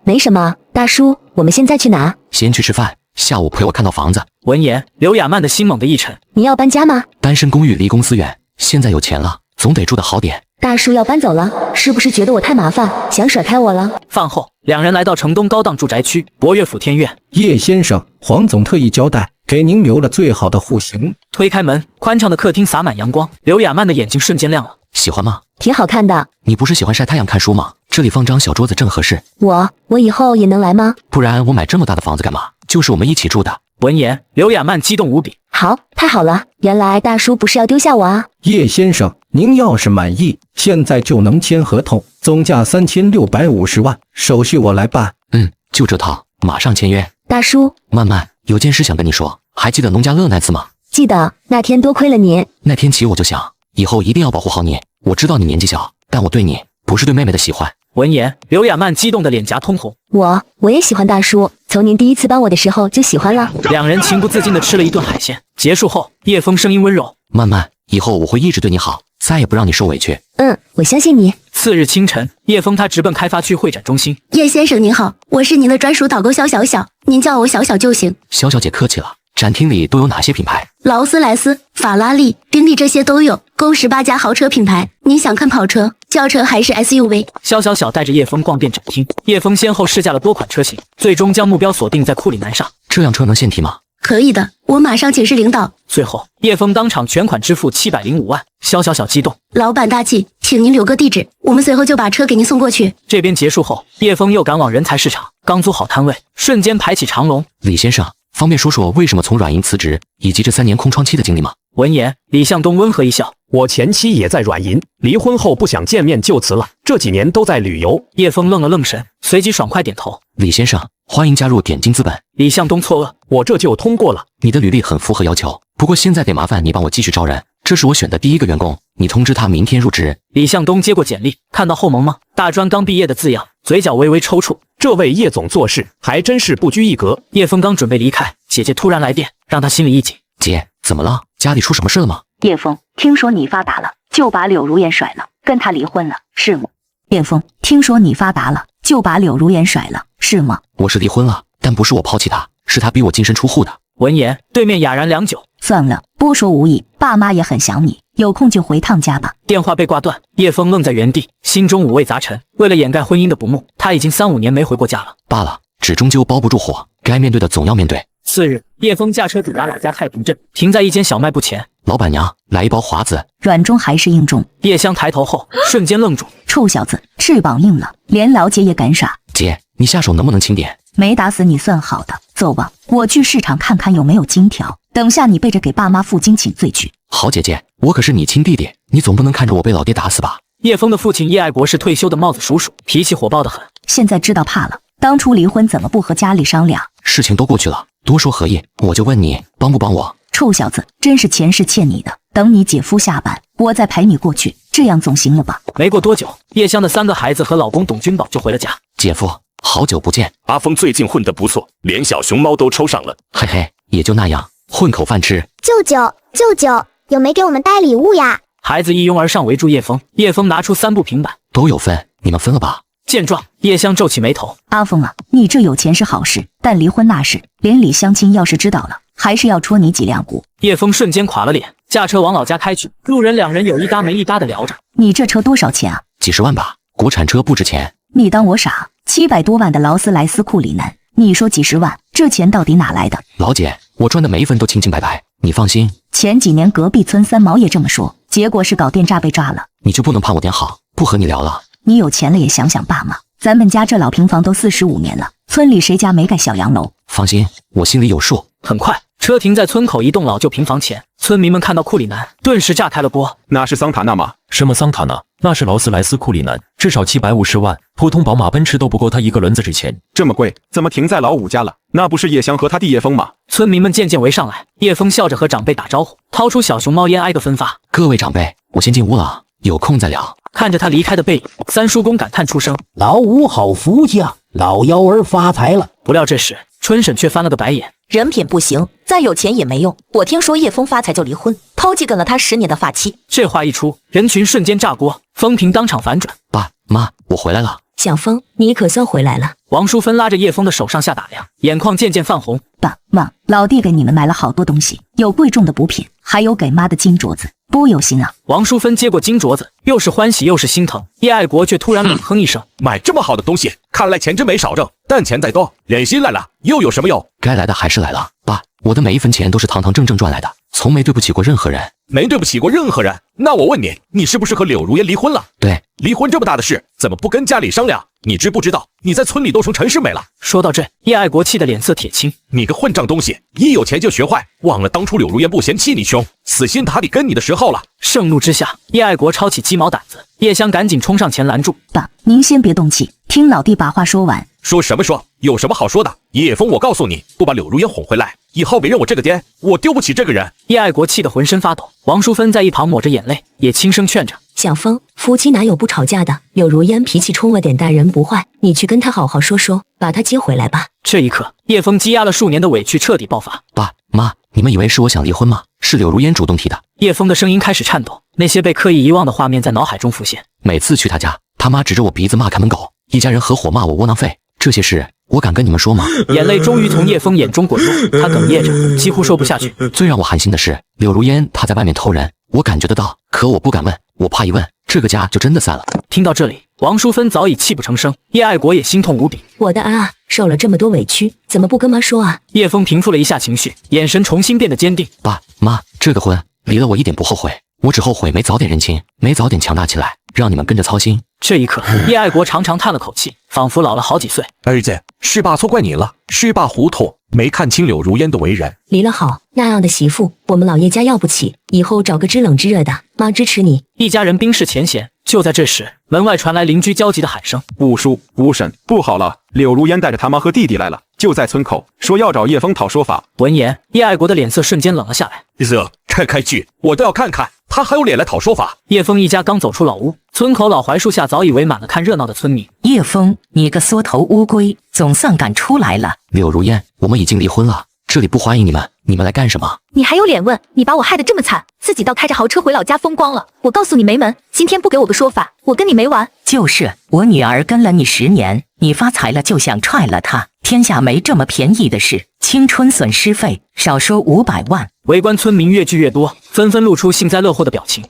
没什么，大叔，我们现在去哪？先去吃饭，下午陪我看套房子。闻言，刘雅曼的心猛地一沉：“你要搬家吗？”单身公寓离公司远，现在有钱了，总得住得好点。大叔要搬走了，是不是觉得我太麻烦，想甩开我了？饭后，两人来到城东高档住宅区博悦府天苑。叶先生，黄总特意交代，给您留了最好的户型。推开门，宽敞的客厅洒满阳光，刘雅曼的眼睛瞬间亮了。喜欢吗？挺好看的。你不是喜欢晒太阳看书吗？这里放张小桌子正合适。我以后也能来吗？不然我买这么大的房子干嘛？就是我们一起住的。闻言，刘雅曼激动无比。好，太好了！原来大叔不是要丢下我啊！叶先生，您要是满意，现在就能签合同，总价3650万，手续我来办。就这套，马上签约。大叔，曼曼，有件事想跟你说，还记得农家乐那次吗？记得，那天多亏了您。那天起我就想，以后一定要保护好你。我知道你年纪小，但我对你不是对妹妹的喜欢。闻言，刘雅曼激动的脸颊通红。我也喜欢大叔，从您第一次帮我的时候就喜欢了。两人情不自禁的吃了一顿海鲜。结束后，叶枫声音温柔：“曼曼，以后我会一直对你好，再也不让你受委屈。”我相信你。次日清晨，叶枫他直奔开发区会展中心。叶先生您好，我是您的专属导购肖小小，您叫我小小就行。肖小姐客气了。展厅里都有哪些品牌？劳斯莱斯、法拉利、宾利这些都有，共18家豪车品牌。您想看跑车、轿车还是 SUV？ 肖小小带着叶枫逛遍展厅，叶枫先后试驾了多款车型，最终将目标锁定在库里南上。这辆车能限提吗？可以的，我马上请示领导。最后，叶枫当场全款支付705万。肖小小激动：“老板大气，请您留个地址，我们随后就把车给您送过去。”这边结束后，叶枫又赶往人才市场，刚租好摊位，瞬间排起长龙。李先生，方便说说为什么从软银辞职，以及这3年空窗期的经历吗？闻言，李向东温和一笑：“我前妻也在软银，离婚后不想见面就辞了，这几年都在旅游。”叶枫愣了愣神，随即爽快点头：“李先生，欢迎加入点金资本。”李向东错愕：“我这就通过了。你的履历很符合要求，不过现在得麻烦你帮我继续招人，这是我选的第1个员工，你通知他明天入职。”李向东接过简历，看到后门吗？大专刚毕业的字样，嘴角微微抽搐。这位叶总做事还真是不拘一格。叶枫刚准备离开，姐姐突然来电，让他心里一紧。姐，怎么了？家里出什么事了吗？叶枫，听说你发达了，就把柳如烟甩了，跟他离婚了，是吗？叶枫，听说你发达了，就把柳如烟甩了，是吗？我是离婚了，但不是我抛弃他，是他逼我净身出户的。闻言，对面哑然良久。算了，多说无益，爸妈也很想你，有空就回趟家吧。电话被挂断，叶枫愣在原地，心中五味杂陈。为了掩盖婚姻的不睦，他已经3、5年没回过家了。罢了，纸终究包不住火，该面对的总要面对。次日，叶枫驾车抵达老家太平镇，停在一间小卖部前。老板娘，来一包华子。软中还是硬中？叶香抬头后，瞬间愣住。臭小子，翅膀硬了，连老姐也敢耍。姐，你下手能不能轻点？没打死你算好的。走吧，我去市场看看有没有金条，等下你背着给爸妈负荆请罪去。好姐姐，我可是你亲弟弟，你总不能看着我被老爹打死吧？叶枫的父亲叶爱国是退休的帽子叔叔，脾气火爆得很。现在知道怕了，当初离婚怎么不和家里商量？事情都过去了，多说何意？我就问你，帮不帮我？臭小子，真是前世欠你的，等你姐夫下班，我再陪你过去，这样总行了吧？没过多久，叶香的3个孩子和老公董君宝就回了家。姐夫，好久不见。阿峰最近混得不错，连小熊猫都抽上了。嘿嘿，也就那样，混口饭吃。舅舅，有没给我们带礼物呀？孩子一拥而上围住叶枫，叶枫拿出3部平板，都有分，你们分了吧？见状，叶香皱起眉头。阿峰啊，你这有钱是好事，但离婚那事，连里乡亲要是知道了，还是要戳你几两骨。叶枫瞬间垮了脸，驾车往老家开去。路人2人有一搭没一搭的聊着。你这车多少钱啊？几十万吧，国产车不值钱。你当我傻？700多万的劳斯莱斯库里南，你说几十万，这钱到底哪来的？老姐，我赚的每一分都清清白白，你放心。前几年隔壁村3毛也这么说，结果是搞电诈被抓了。你就不能盼我点好，不和你聊了？你有钱了也想想爸妈，咱们家这老平房都45年了，村里谁家没盖小洋楼？放心，我心里有数。很快，车停在村口一栋老旧平房前，村民们看到库里南，顿时炸开了锅。那是桑塔纳吗？什么桑塔纳？那是劳斯莱斯库里南，至少750万，普通宝马、奔驰都不够他一个轮子值钱。这么贵，怎么停在老五家了？那不是叶香和他弟叶枫吗？村民们渐渐围上来，叶枫笑着和长辈打招呼，掏出小熊猫烟挨个分发。各位长辈，我先进屋了，有空再聊。看着他离开的背影，三叔公感叹出声：老五好福气啊，老幺儿发财了。不料这时春婶却翻了个白眼，人品不行，再有钱也没用。我听说叶枫发财就离婚，抛弃跟了他10年的发妻。这话一出，人群瞬间炸锅，风评当场反转。爸妈，我回来了。小枫，你可算回来了。王淑芬拉着叶枫的手上下打量，眼眶渐渐泛红。爸妈，老弟给你们买了好多东西，有贵重的补品，还有给妈的金镯子，多有心啊！王淑芬接过金镯子，又是欢喜又是心疼。叶爱国却突然冷哼一声：买这么好的东西，看来钱真没少挣，但钱再多，忍心来了又有什么用？该来的还是来了。爸，我的每一分钱都是堂堂正正赚来的，从没对不起过任何人。没对不起过任何人？那我问你，你是不是和柳如烟离婚了？对，离婚这么大的事，怎么不跟家里商量？你知不知道，你在村里都成陈世美了？说到这，叶爱国气得脸色铁青。你个混账东西，一有钱就学坏，忘了当初柳如烟不嫌弃你穷，死心塌地跟你的时候了。盛怒之下，叶爱国抄起鸡毛掸子，叶香赶紧冲上前拦住。爸，您先别动气，听老弟把话说完。说什么说？有什么好说的？叶枫，我告诉你，不把柳如烟哄回来，以后别认我这个爹，我丢不起这个人。叶爱国气得浑身发抖，王淑芬在一旁抹着眼泪，也轻声劝着：小枫，夫妻哪有不吵架的？柳如烟脾气冲了点，待人不坏，你去跟她好好说说，把她接回来吧。这一刻，叶枫积压了数年的委屈彻底爆发。爸妈，你们以为是我想离婚吗？是柳如烟主动提的。叶枫的声音开始颤抖，那些被刻意遗忘的画面在脑海中浮现。每次去他家，他妈指着我鼻子骂看门狗，一家人合伙骂我窝囊废，这些事我敢跟你们说吗？眼泪终于从叶枫眼中滚落，他哽咽着，几乎说不下去。最让我寒心的是，柳如烟她在外面偷人，我感觉得到，可我不敢问，我怕一问，这个家就真的散了。听到这里，王淑芬早已泣不成声，叶爱国也心痛无比。我的啊，受了这么多委屈，怎么不跟妈说啊？叶枫平复了一下情绪，眼神重新变得坚定。爸妈，这个婚离了我一点不后悔，我只后悔没早点认清，没早点强大起来，让你们跟着操心。这一刻，叶爱国长长叹了口气，仿佛老了好几岁。儿子，是爸错怪你了，是爸糊涂，没看清柳如烟的为人。离了好，那样的媳妇，我们老叶家要不起，以后找个知冷知热的，妈支持你。一家人冰释前嫌。就在这时，门外传来邻居焦急的喊声：五叔、五婶，不好了！柳如烟带着他妈和弟弟来了，就在村口，说要找叶枫讨说法。闻言，叶爱国的脸色瞬间冷了下来。开去，我都要看看他还有脸来讨说法。叶枫一家刚走出老屋，村口老槐树下早已围满了看热闹的村民。叶枫，你个缩头乌龟，总算敢出来了。柳如烟，我们已经离婚了，这里不欢迎你们，你们来干什么？你还有脸问？你把我害得这么惨，自己倒开着豪车回老家风光了。我告诉你没门，今天不给我个说法，我跟你没完。就是，我女儿跟了你10年，你发财了就想踹了她，天下没这么便宜的事，青春损失费少说500万。围观村民越聚越多，纷纷露出幸灾乐祸的表情。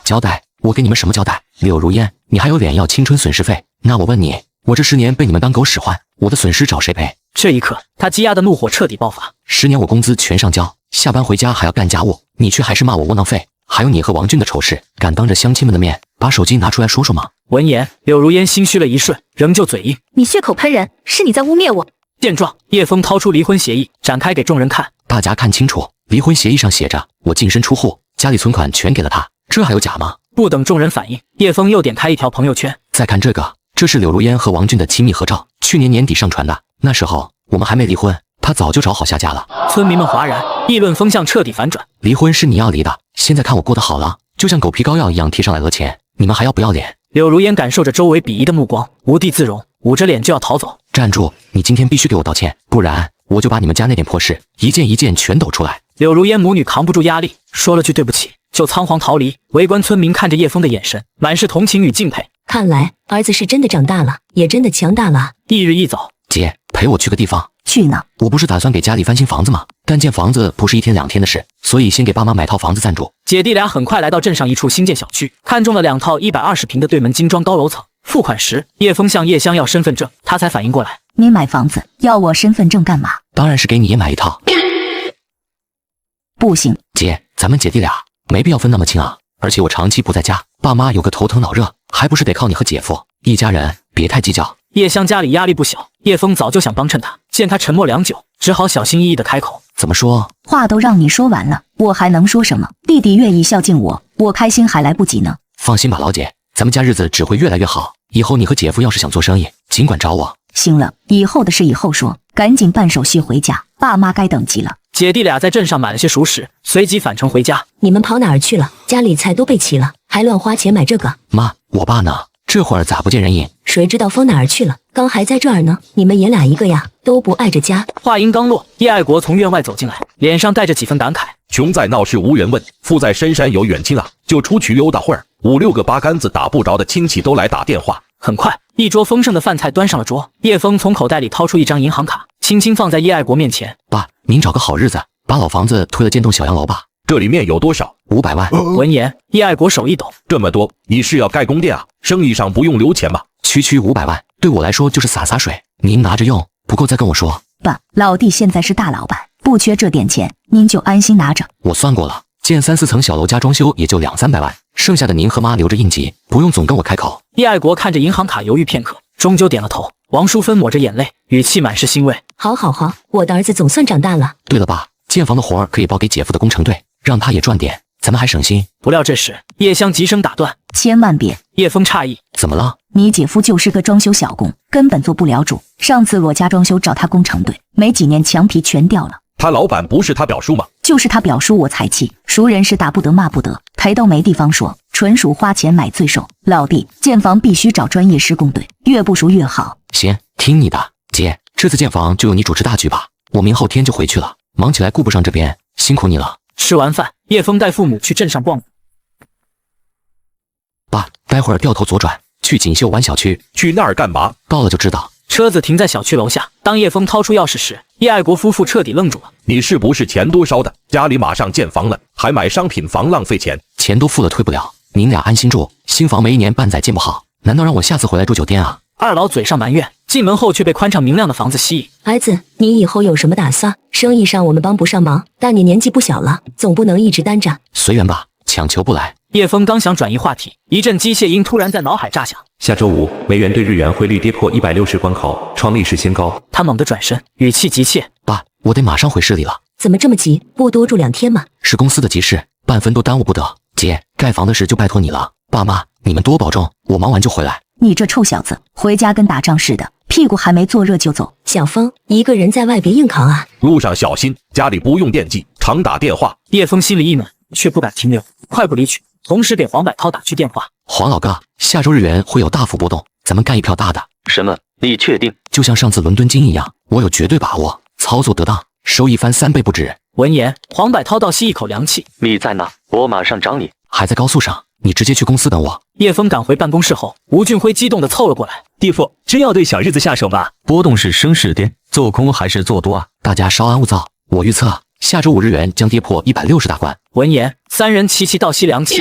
交代？我给你们什么交代？柳如烟，你还有脸要青春损失费？那我问你，我这10年被你们当狗使唤，我的损失找谁赔？这一刻，他积压的怒火彻底爆发。10年我工资全上交，下班回家还要干家务，你却还是骂我窝囊废。还有你和王俊的丑事，敢当着乡亲们的面把手机拿出来说说吗？闻言，柳如烟心虚了一瞬，仍旧嘴硬：“你血口喷人，是你在污蔑我。”见状，叶枫掏出离婚协议，展开给众人看。大家看清楚，离婚协议上写着，我净身出户，家里存款全给了他，这还有假吗？不等众人反应，叶枫又点开一条朋友圈，再看这个，这是柳如烟和王俊的亲密合照，去年年底上传的。那时候我们还没离婚，他早就找好下家了。村民们哗然，议论风向彻底反转。离婚是你要离的，现在看我过得好了，就像狗皮膏药一样贴上来了钱，你们还要不要脸？柳如烟感受着周围鄙夷的目光，无地自容，捂着脸就要逃走。站住！你今天必须给我道歉，不然我就把你们家那点破事一件一件全抖出来。柳如烟母女扛不住压力，说了句对不起，就仓皇逃离。围观村民看着叶枫的眼神满是同情与敬佩。看来儿子是真的长大了，也真的强大了。一日一早，姐陪我去个地方。去哪？我不是打算给家里翻新房子吗？但建房子不是1天2天的事，所以先给爸妈买套房子暂住。姐弟俩很快来到镇上一处新建小区，看中了2套120平的对门精装高楼层。付款时，叶枫向叶香要身份证，他才反应过来，你买房子要我身份证干嘛？当然是给你也买一套。不行，姐，咱们姐弟俩没必要分那么清啊。而且我长期不在家，爸妈有个头疼脑热，还不是得靠你和姐夫，一家人别太计较。叶香家里压力不小，叶枫早就想帮衬他，见他沉默良久，只好小心翼翼地开口：“怎么说？话都让你说完了，我还能说什么？弟弟愿意孝敬我，我开心还来不及呢。”放心吧，老姐，咱们家日子只会越来越好。以后你和姐夫要是想做生意，尽管找我。行了，以后的事以后说，赶紧办手续回家，爸妈该等急了。姐弟俩在镇上买了些熟食，随即返程回家。你们跑哪儿去了？家里菜都备齐了，还乱花钱买这个？妈，我爸呢？这会儿咋不见人影？谁知道疯哪儿去了？刚还在这儿呢。你们爷俩一个呀，都不爱着家。话音刚落，叶爱国从院外走进来，脸上带着几分感慨：穷在闹市无人问，富在深山有远亲啊！就出去溜达会儿，5、6个八竿子打不着的亲戚都来打电话。很快，一桌丰盛的饭菜端上了桌。叶枫从口袋里掏出一张银行卡，轻轻放在叶爱国面前：“爸，您找个好日子，把老房子推了建栋小洋楼吧。这里面有多少？500万。”闻言，叶爱国手一抖：“这么多，你是要盖宫殿啊？生意上不用留钱吗？区500万，对我来说就是洒水，您拿着用，不够再跟我说。”爸，老弟现在是大老板，不缺这点钱，您就安心拿着。我算过了，建3、4层小楼加装修也就200-300万，剩下的您和妈留着应急，不用总跟我开口。叶爱国看着银行卡犹豫片刻，终究点了头。王淑芬抹着眼泪，语气满是欣慰：“好，我的儿子总算长大了。对了，爸，建房的活儿可以包给姐夫的工程队，让他也赚点，咱们还省心。”不料这时，叶香急声打断：“千万别！”叶枫诧异：“怎么了？你姐夫就是个装修小工，根本做不了主。上次我家装修找他工程队，没几年墙皮全掉了。他老板不是他表叔吗？就是他表叔我才气，熟人是打不得骂不得，赔都没地方说，纯属花钱买罪受。老弟，建房必须找专业施工队，越不熟越好。”行，听你的。姐，这次建房就由你主持大局吧，我明后天就回去了，忙起来顾不上这边，辛苦你了。吃完饭，叶枫带父母去镇上逛。爸，待会儿掉头左转，去锦绣湾小区。去那儿干嘛？到了就知道。车子停在小区楼下，当叶枫掏出钥匙时，叶爱国夫妇彻底愣住了。你是不是钱多烧的？家里马上建房了，还买商品房浪费钱。钱都付了退不了，您俩安心住，新房没1年半载建不好，难道让我下次回来住酒店啊？二老嘴上埋怨，进门后却被宽敞明亮的房子吸引。儿子，你以后有什么打算？生意上我们帮不上忙，但你年纪不小了，总不能一直单着。随缘吧，强求不来。叶枫刚想转移话题，一阵机械音突然在脑海炸响。下周5，美元兑日元汇率跌破160关口，创历史新高。他猛地转身，语气急切：“爸，我得马上回市里了。”怎么这么急？不多住2天吗？是公司的急事，半分都耽误不得。姐，盖房的事就拜托你了。爸妈，你们多保重，我忙完就回来。你这臭小子，回家跟打仗似的，屁股还没坐热就走。小枫，一个人在外别硬扛啊！路上小心，家里不用电击，常打电话。叶枫心里一暖，却不敢停留，快步离去，同时给黄百涛打去电话。黄老哥，下周日元会有大幅波动，咱们干一票大的。什么？你确定？就像上次伦敦金一样，我有绝对把握，操作得当，收益翻3倍不止。闻言，黄百涛倒吸一口凉气。你在哪？我马上找你。还在高速上，你直接去公司等我，叶枫赶回办公室后，吴俊辉激动地凑了过来：“弟父，真要对小日子下手吗？波动是升是跌，做空还是做多啊？大家稍安勿躁，我预测下周五日元将跌破160大关。”闻言，三人齐齐倒吸凉气。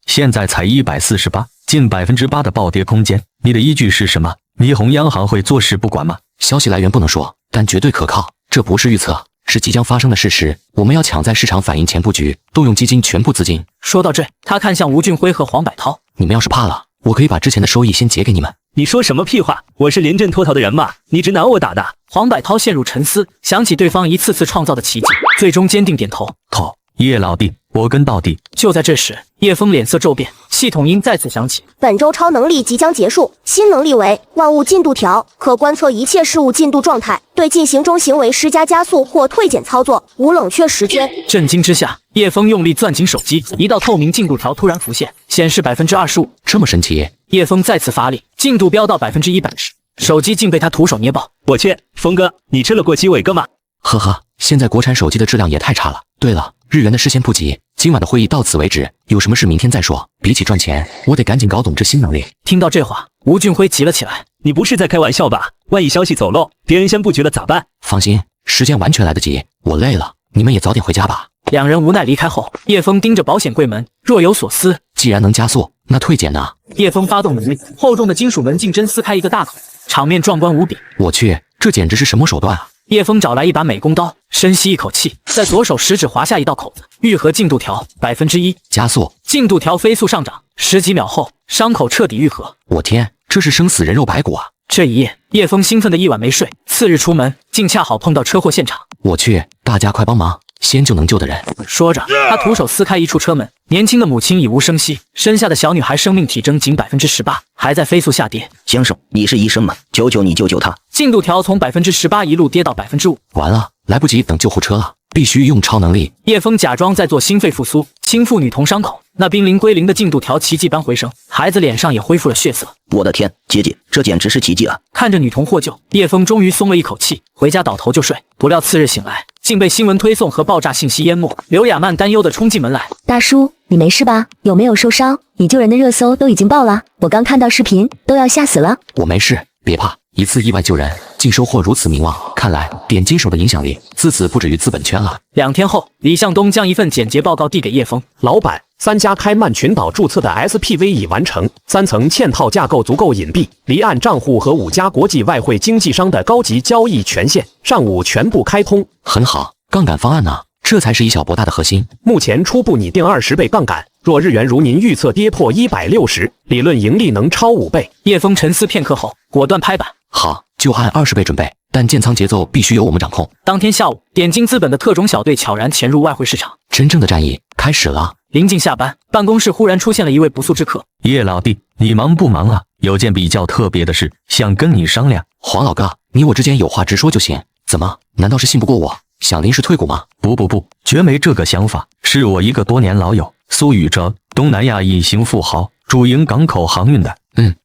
现在才148，近8%的暴跌空间，你的依据是什么？霓虹央行会坐视不管吗？消息来源不能说，但绝对可靠。这不是预测，是即将发生的事实。我们要抢在市场反应前布局，动用基金全部资金。说到这，他看向吴俊辉和黄百韬：“你们要是怕了，我可以把之前的收益先结给你们。”你说什么屁话？我是临阵脱逃的人马，你只拿我打的？黄百韬陷入沉思，想起对方一次次创造的奇迹，最终坚定点头：“好，叶老弟，我跟到底。”就在这时，叶枫脸色骤变，系统音再次响起：“本周超能力即将结束，新能力为万物进度条，可观测一切事物进度状态，对进行中行为施加加速或退减操作，无冷却时间。”震惊之下，叶枫用力攥紧手机，一道透明进度条突然浮现，显示25%。这么神奇？叶枫再次发力，进度飙到110%时，手机竟被他徒手捏爆。我去，峰哥，你吃了过鸡尾哥吗？呵呵，现在国产手机的质量也太差了。对了，日元的事先不急，今晚的会议到此为止，有什么事明天再说。比起赚钱，我得赶紧搞懂这新能力。听到这话，吴俊辉急了起来：“你不是在开玩笑吧？万一消息走漏，别人先布局了咋办？”放心，时间完全来得及。我累了，你们也早点回家吧。两人无奈离开后，叶枫盯着保险柜门，若有所思。既然能加速，那退减呢？叶枫发动能力，厚重的金属门径针撕开一个大口，场面壮观无比。我去，这简直是什么手段啊！叶枫找来一把美工刀，深吸一口气，在左手食指划下一道口子，愈合进度条1%，加速，进度条飞速上涨。10几秒后，伤口彻底愈合。我天，这是生死人肉排骨啊！这一夜，叶枫兴奋的一晚没睡。次日出门，竟恰好碰到车祸现场。我去，大家快帮忙！先救能救的人。说着，他徒手撕开一处车门，年轻的母亲已无声息，身下的小女孩生命体征仅18%，还在飞速下跌。先生，你是医生吗？求求你救救她！进度条从18%一路跌到5%。完了，来不及等救护车了，必须用超能力。叶枫假装在做心肺复苏，亲腹女童伤口，那濒临归零的进度条奇迹般回升，孩子脸上也恢复了血色。我的天，姐姐，这简直是奇迹啊！看着女童获救，叶枫终于松了一口气，回家倒头就睡。不料次日醒来，竟被新闻推送和爆炸信息淹没。刘亚曼担忧地冲进门来：“大叔，你没事吧？有没有受伤？你救人的热搜都已经爆了，我刚看到视频，都要吓死了。”我没事，别怕，一次意外救人，竟收获如此名望，看来点金手的影响力自此不止于资本圈了。2天后，李向东将一份简洁报告递给叶枫：“老板，3家开曼群岛注册的 SPV 已完成，3层嵌套架构足够隐蔽，离岸账户和5家国际外汇经纪商的高级交易权限，上午全部开通。”很好，杠杆方案呢？这才是以小博大的核心。目前初步拟定20倍杠杆，若日元如您预测跌破160，理论盈利能超5倍。叶枫沉思片刻后，果断拍板：“好，就按20倍准备，但建仓节奏必须由我们掌控。”当天下午，点金资本的特种小队悄然潜入外汇市场，真正的战役开始了。临近下班，办公室忽然出现了一位不速之客：“叶老弟，你忙不忙啊？有件比较特别的事想跟你商量。”黄老哥，你我之间有话直说就行。怎么？难道是信不过我，想临时退股吗？不，绝没这个想法。是我一个多年老友苏宇哲，东南亚一型富豪，主营港口航运的。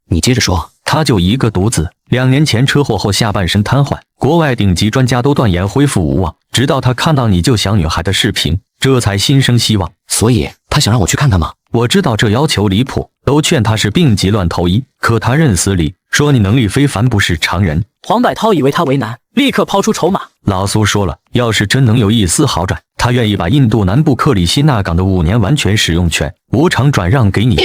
你接着说。他就一个独子，2年前车祸后下半身瘫痪，国外顶级专家都断言恢复无望，直到他看到你救小女孩的视频，这才心生希望。所以他想让我去看看吗？我知道这要求离谱，都劝他是病急乱投医，可他认死理，说你能力非凡，不是常人。黄百韬以为他为难，立刻抛出筹码：“老苏说了，要是真能有一丝好转，他愿意把印度南部克里希那港的5年完全使用权无偿转让给你。”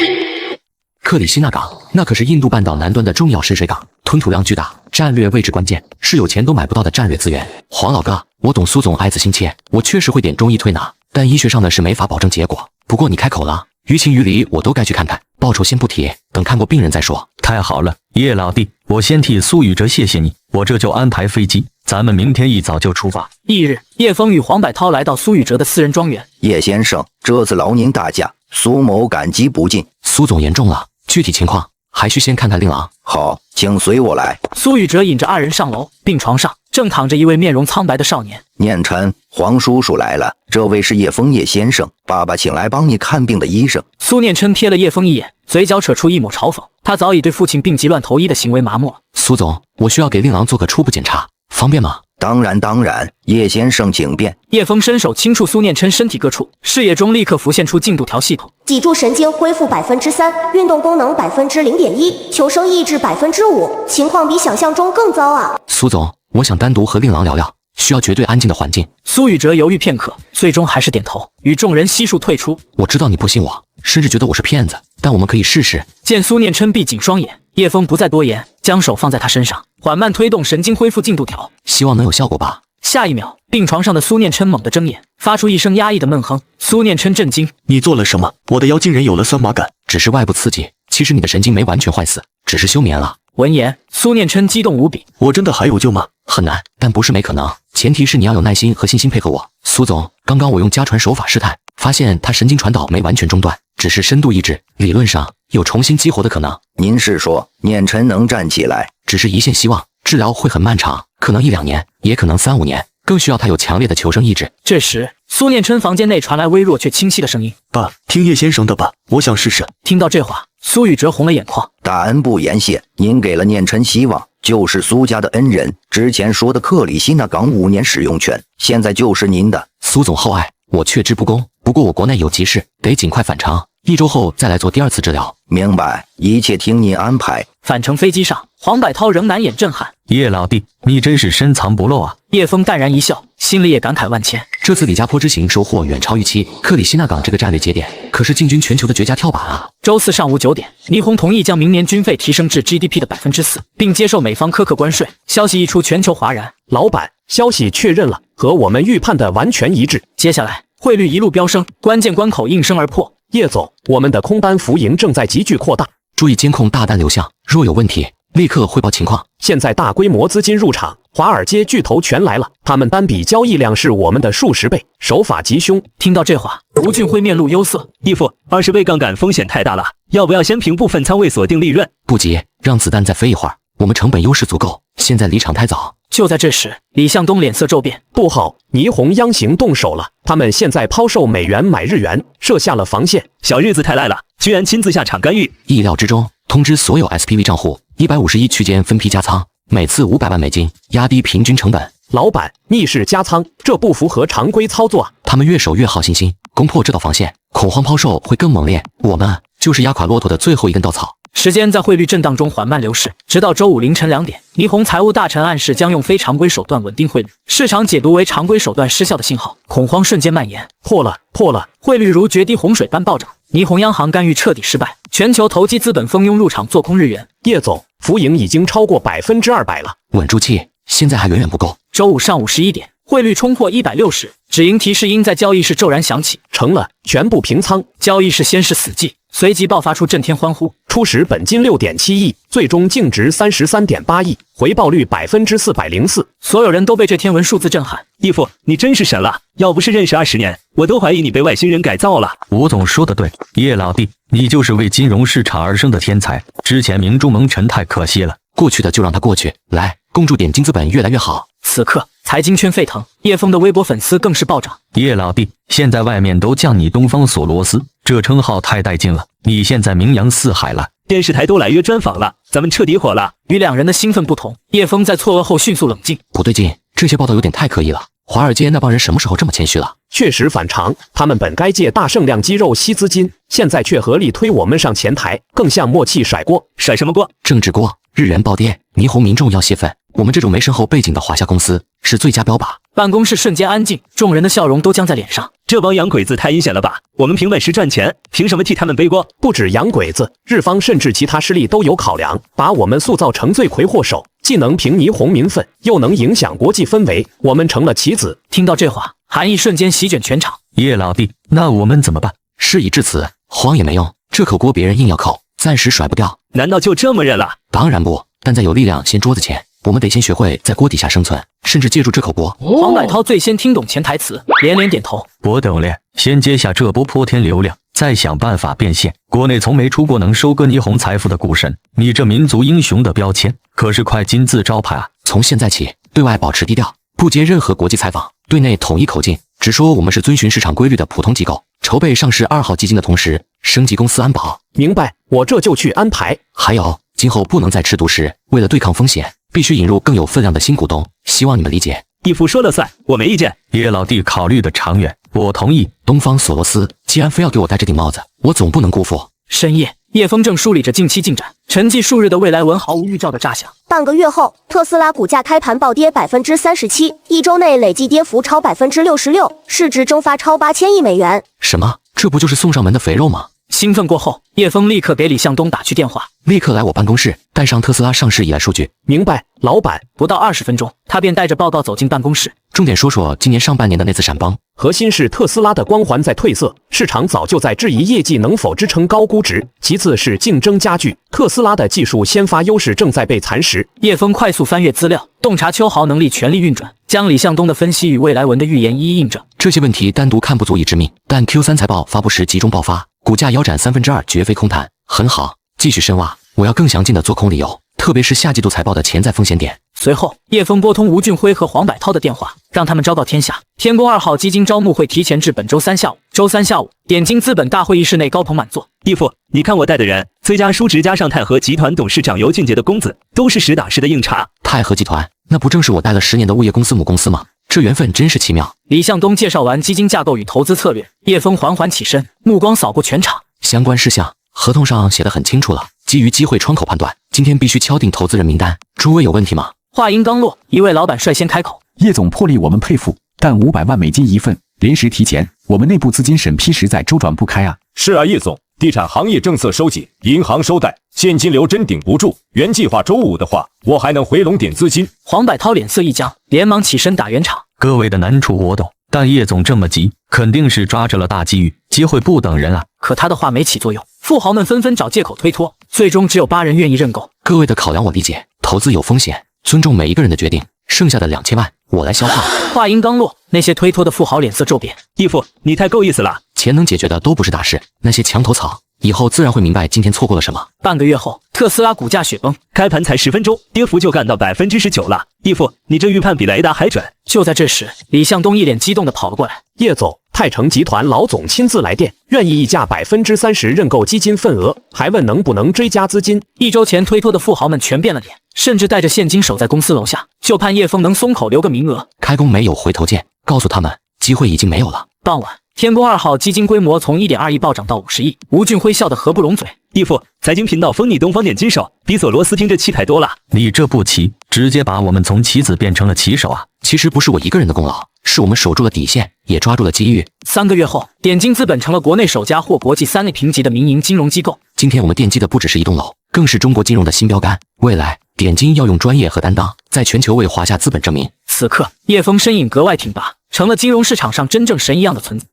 克里希那港，那可是印度半岛南端的重要深水港，吞吐量巨大，战略位置关键，是有钱都买不到的战略资源。黄老哥，我懂苏总爱子心切，我确实会点中医推拿，但医学上的是没法保证结果。不过你开口了，于情于理我都该去看看，报酬先不提，等看过病人再说。太好了，叶老弟，我先替苏宇哲谢谢你，我这就安排飞机，咱们明天一早就出发。翌日，叶枫与黄百韬来到苏宇哲的私人庄园。叶先生，这次劳您大驾，苏某感激不尽。苏总言重了，具体情况还需先看看令郎。好，请随我来。苏宇哲引着2人上楼，病床上正躺着一位面容苍白的少年。念晨，黄叔叔来了，这位是叶枫叶先生，爸爸请来帮你看病的医生。苏念琛瞥了叶枫一眼，嘴角扯出一抹嘲讽。他早已对父亲病急乱投医的行为麻木了。苏总，我需要给令郎做个初步检查，方便吗？当然，叶先生请便。叶枫伸手轻触苏念琛身体各处，视野中立刻浮现出进度条系统。脊柱神经恢复3%，运动功能0.1%，求生意志5%，情况比想象中更糟啊！苏总，我想单独和令郎聊聊，需要绝对安静的环境。苏雨哲犹豫片刻，最终还是点头，与众人悉数退出。我知道你不信我，甚至觉得我是骗子，但我们可以试试。见苏念琛闭紧双眼，叶枫不再多言，将手放在他身上，缓慢推动神经恢复进度条，希望能有效果吧。下一秒，病床上的苏念琛猛地睁眼，发出一声压抑的闷哼。苏念琛震惊：“你做了什么？我的腰竟然有了酸麻感。”只是外部刺激，其实你的神经没完全坏死，只是休眠了。闻言，苏念琛激动无比：“我真的还有救吗？”很难，但不是没可能，前提是你要有耐心和信心配合我。苏总，刚刚我用家传手法试探，发现他神经传导没完全中断，只是深度抑制，理论上有重新激活的可能。您是说念琛能站起来？只是一线希望，治疗会很漫长，可能1-2年，也可能3-5年，更需要他有强烈的求生意志。这时，苏念琛房间内传来微弱却清晰的声音：“爸，听叶先生的吧，我想试试。”听到这话，苏雨哲红了眼眶：“大恩不言谢，您给了念琛希望，就是苏家的恩人。之前说的克里希那港5年使用权，现在就是您的。”苏总厚爱，我确知不恭，不过我国内有急事，得尽快返程，1周后再来做第2次治疗。明白，一切听您安排。返程飞机上，黄百韬仍难掩震撼：“叶老弟，你真是深藏不露啊！”叶枫淡然一笑，心里也感慨万千。这次李家坡之行收获远超预期，克里希那港这个战略节点可是进军全球的绝佳跳板啊！周四上午9点，倪虹同意将明年军费提升至 GDP 的4%，并接受美方苛刻关税。消息一出，全球哗然。老板，消息确认了，和我们预判的完全一致。接下来，汇率一路飙升，关键关口应声而破。叶总，我们的空单浮盈正在急剧扩大，注意监控大单流向，若有问题，立刻汇报情况。现在大规模资金入场，华尔街巨头全来了，他们单笔交易量是我们的数十倍，手法极凶。听到这话，吴俊辉面露忧色：“义父，20倍杠杆风险太大了，要不要先凭部分仓位锁定利润？”不急，让子弹再飞一会儿，我们成本优势足够，现在离场太早。就在这时，李向东脸色骤变：“不好，霓虹央行动手了，他们现在抛售美元买日元，设下了防线。小日子太赖了，居然亲自下场干预。”意料之中，通知所有 SPV 账户151区间分批加仓，每次500万美金，压低平均成本。老板，逆势加仓，这不符合常规操作啊！他们越守越好信心，攻破这道防线，恐慌抛售会更猛烈，我们就是压垮骆驼的最后一根稻草。时间在汇率震荡中缓慢流逝，直到周五凌晨2点，倪虹财务大臣暗示将用非常规手段稳定汇率，市场解读为常规手段失效的信号，恐慌瞬间蔓延。破了！汇率如决堤洪水般暴涨，霓虹央行干预彻底失败，全球投机资本蜂拥入场做空日元。叶总，浮盈已经超过200%了，稳住气，现在还远远不够。周五上午11点，汇率冲破160，止盈提示音在交易室骤然响起，成了，全部平仓。交易室先是死寂，随即爆发出震天欢呼。初始本金6.7亿，最终净值33.8亿，回报率404%。所有人都被这天文数字震撼。义父，你真是神了！要不是认识20年，我都怀疑你被外星人改造了。吴总说的对，叶老弟，你就是为金融市场而生的天才。之前明珠蒙尘太可惜了，过去的就让它过去。来，共筑点金资本越来越好。此刻，财经圈沸腾，叶枫的微博粉丝更是暴涨。叶老弟，现在外面都叫你东方索罗斯，这称号太带劲了。你现在名扬四海了，电视台都来约专访了，咱们彻底火了。与两人的兴奋不同，叶枫在错愕后迅速冷静。不对劲，这些报道有点太刻意了。华尔街那帮人什么时候这么谦虚了？确实反常，他们本该借大盛量肌肉吸资金，现在却合力推我们上前台，更像默契甩锅。甩什么锅？政治锅。日元暴跌，霓虹民众要泄愤。我们这种没深厚背景的华夏公司是最佳标靶。办公室瞬间安静，众人的笑容都僵在脸上。这帮洋鬼子太阴险了吧？我们凭本事赚钱，凭什么替他们背锅？不止洋鬼子，日方甚至其他势力都有考量，把我们塑造成罪魁祸首，既能平霓虹民愤，又能影响国际氛围，我们成了棋子。听到这话，寒意瞬间席卷全场。叶老弟，那我们怎么办？事已至此，慌也没用，这口锅别人硬要扣，暂时甩不掉。难道就这么认了？当然不，但在有力量掀桌子前，我们得先学会在锅底下生存，甚至借助这口锅。黄百韬最先听懂潜台词，连连点头。我懂了，先接下这波泼天流量，再想办法变现。国内从没出过能收割霓虹财富的股神，你这民族英雄的标签可是块金字招牌啊！从现在起，对外保持低调，不接任何国际采访，对内统一口径，只说我们是遵循市场规律的普通机构，筹备上市2号基金的同时，升级公司安保。明白，我这就去安排。还有，今后不能再吃独食，为了对抗风险，必须引入更有分量的新股东，希望你们理解。义父说了算，我没意见。叶老弟考虑的长远，我同意。东方索罗斯，既然非要给我戴这顶帽子，我总不能辜负。深夜，叶枫正梳理着近期进展，沉寂数日的未来文毫无预兆的炸响。半个月后，特斯拉股价开盘暴跌37%，一周内累计跌幅超66%，市值蒸发超8000亿美元。什么？这不就是送上门的肥肉吗？兴奋过后，叶枫立刻给李向东打去电话，立刻来我办公室，带上特斯拉上市以来数据。明白，老板。不到20分钟，他便带着报告走进办公室。重点说说今年上半年的那次闪崩。核心是特斯拉的光环在褪色，市场早就在质疑业绩能否支撑高估值。其次是竞争加剧，特斯拉的技术先发优势正在被蚕食。叶枫快速翻阅资料，洞察秋豪能力全力运转，将李向东的分析与未来文的预言一一印证。这些问题单独看不足以致命，但 Q3 财报发布时集中爆发，股价腰斩2%，绝非空谈。很好，继续深挖，我要更详尽的做空理由，特别是下季度财报的潜在风险点。随后，叶枫拨通吴俊辉和黄百韬的电话，让他们昭告天下，天宫2号基金招募会提前至本周3下午。周3下午，点金资本大会议室内高朋满座。义父，你看我带的人，崔家叔侄加上泰和集团董事长尤俊杰的公子，都是实打实的硬茬。泰和集团，那不正是我带了10年的物业公司母公司吗？这缘分真是奇妙。李向东介绍完基金架构与投资策略，叶枫缓缓起身，目光扫过全场。相关事项合同上写得很清楚了，基于机会窗口判断，今天必须敲定投资人名单。诸位有问题吗？话音刚落，一位老板率先开口：叶总魄力我们佩服，但500万美金一份，临时提前，我们内部资金审批实在周转不开啊。是啊，叶总，地产行业政策收紧，银行收贷，现金流真顶不住。原计划周5的话，我还能回笼点资金。黄百韬脸色一僵，连忙起身打圆场。各位的难处我懂，但叶总这么急，肯定是抓着了大机遇，机会不等人啊。可他的话没起作用，富豪们纷纷找借口推脱，最终只有8人愿意认购。各位的考量我理解，投资有风险，尊重每一个人的决定，剩下的2000万我来消化。话音刚落，那些推脱的富豪脸色骤变。义父，你太够意思了，钱能解决的都不是大事，那些墙头草以后自然会明白今天错过了什么。半个月后，特斯拉股价雪崩，开盘才10分钟，跌幅就干到19%了。义父，你这预判比雷达还准。就在这时，李向东一脸激动地跑了过来。叶总，泰诚集团老总亲自来电，愿意溢价30%认购基金份额，还问能不能追加资金。1周前推脱的富豪们全变了脸，甚至带着现金守在公司楼下，就盼叶枫能松口留个名额。开工没有回头箭，告诉他们机会已经没有了。傍晚，天宫2号基金规模从1.2亿暴涨到50亿，吴俊辉笑得合不拢嘴。义父，财经频道封你东方点金手，比索罗斯听着气派多了。你这步棋直接把我们从棋子变成了棋手啊！其实不是我一个人的功劳，是我们守住了底线，也抓住了机遇。3个月后，点金资本成了国内首家获国际3类评级的民营金融机构。今天我们奠基的不只是一栋楼，更是中国金融的新标杆。未来，点金要用专业和担当，在全球为华夏资本证明。此刻，叶枫身影格外挺拔，成了金融市场上真正神一样的存在。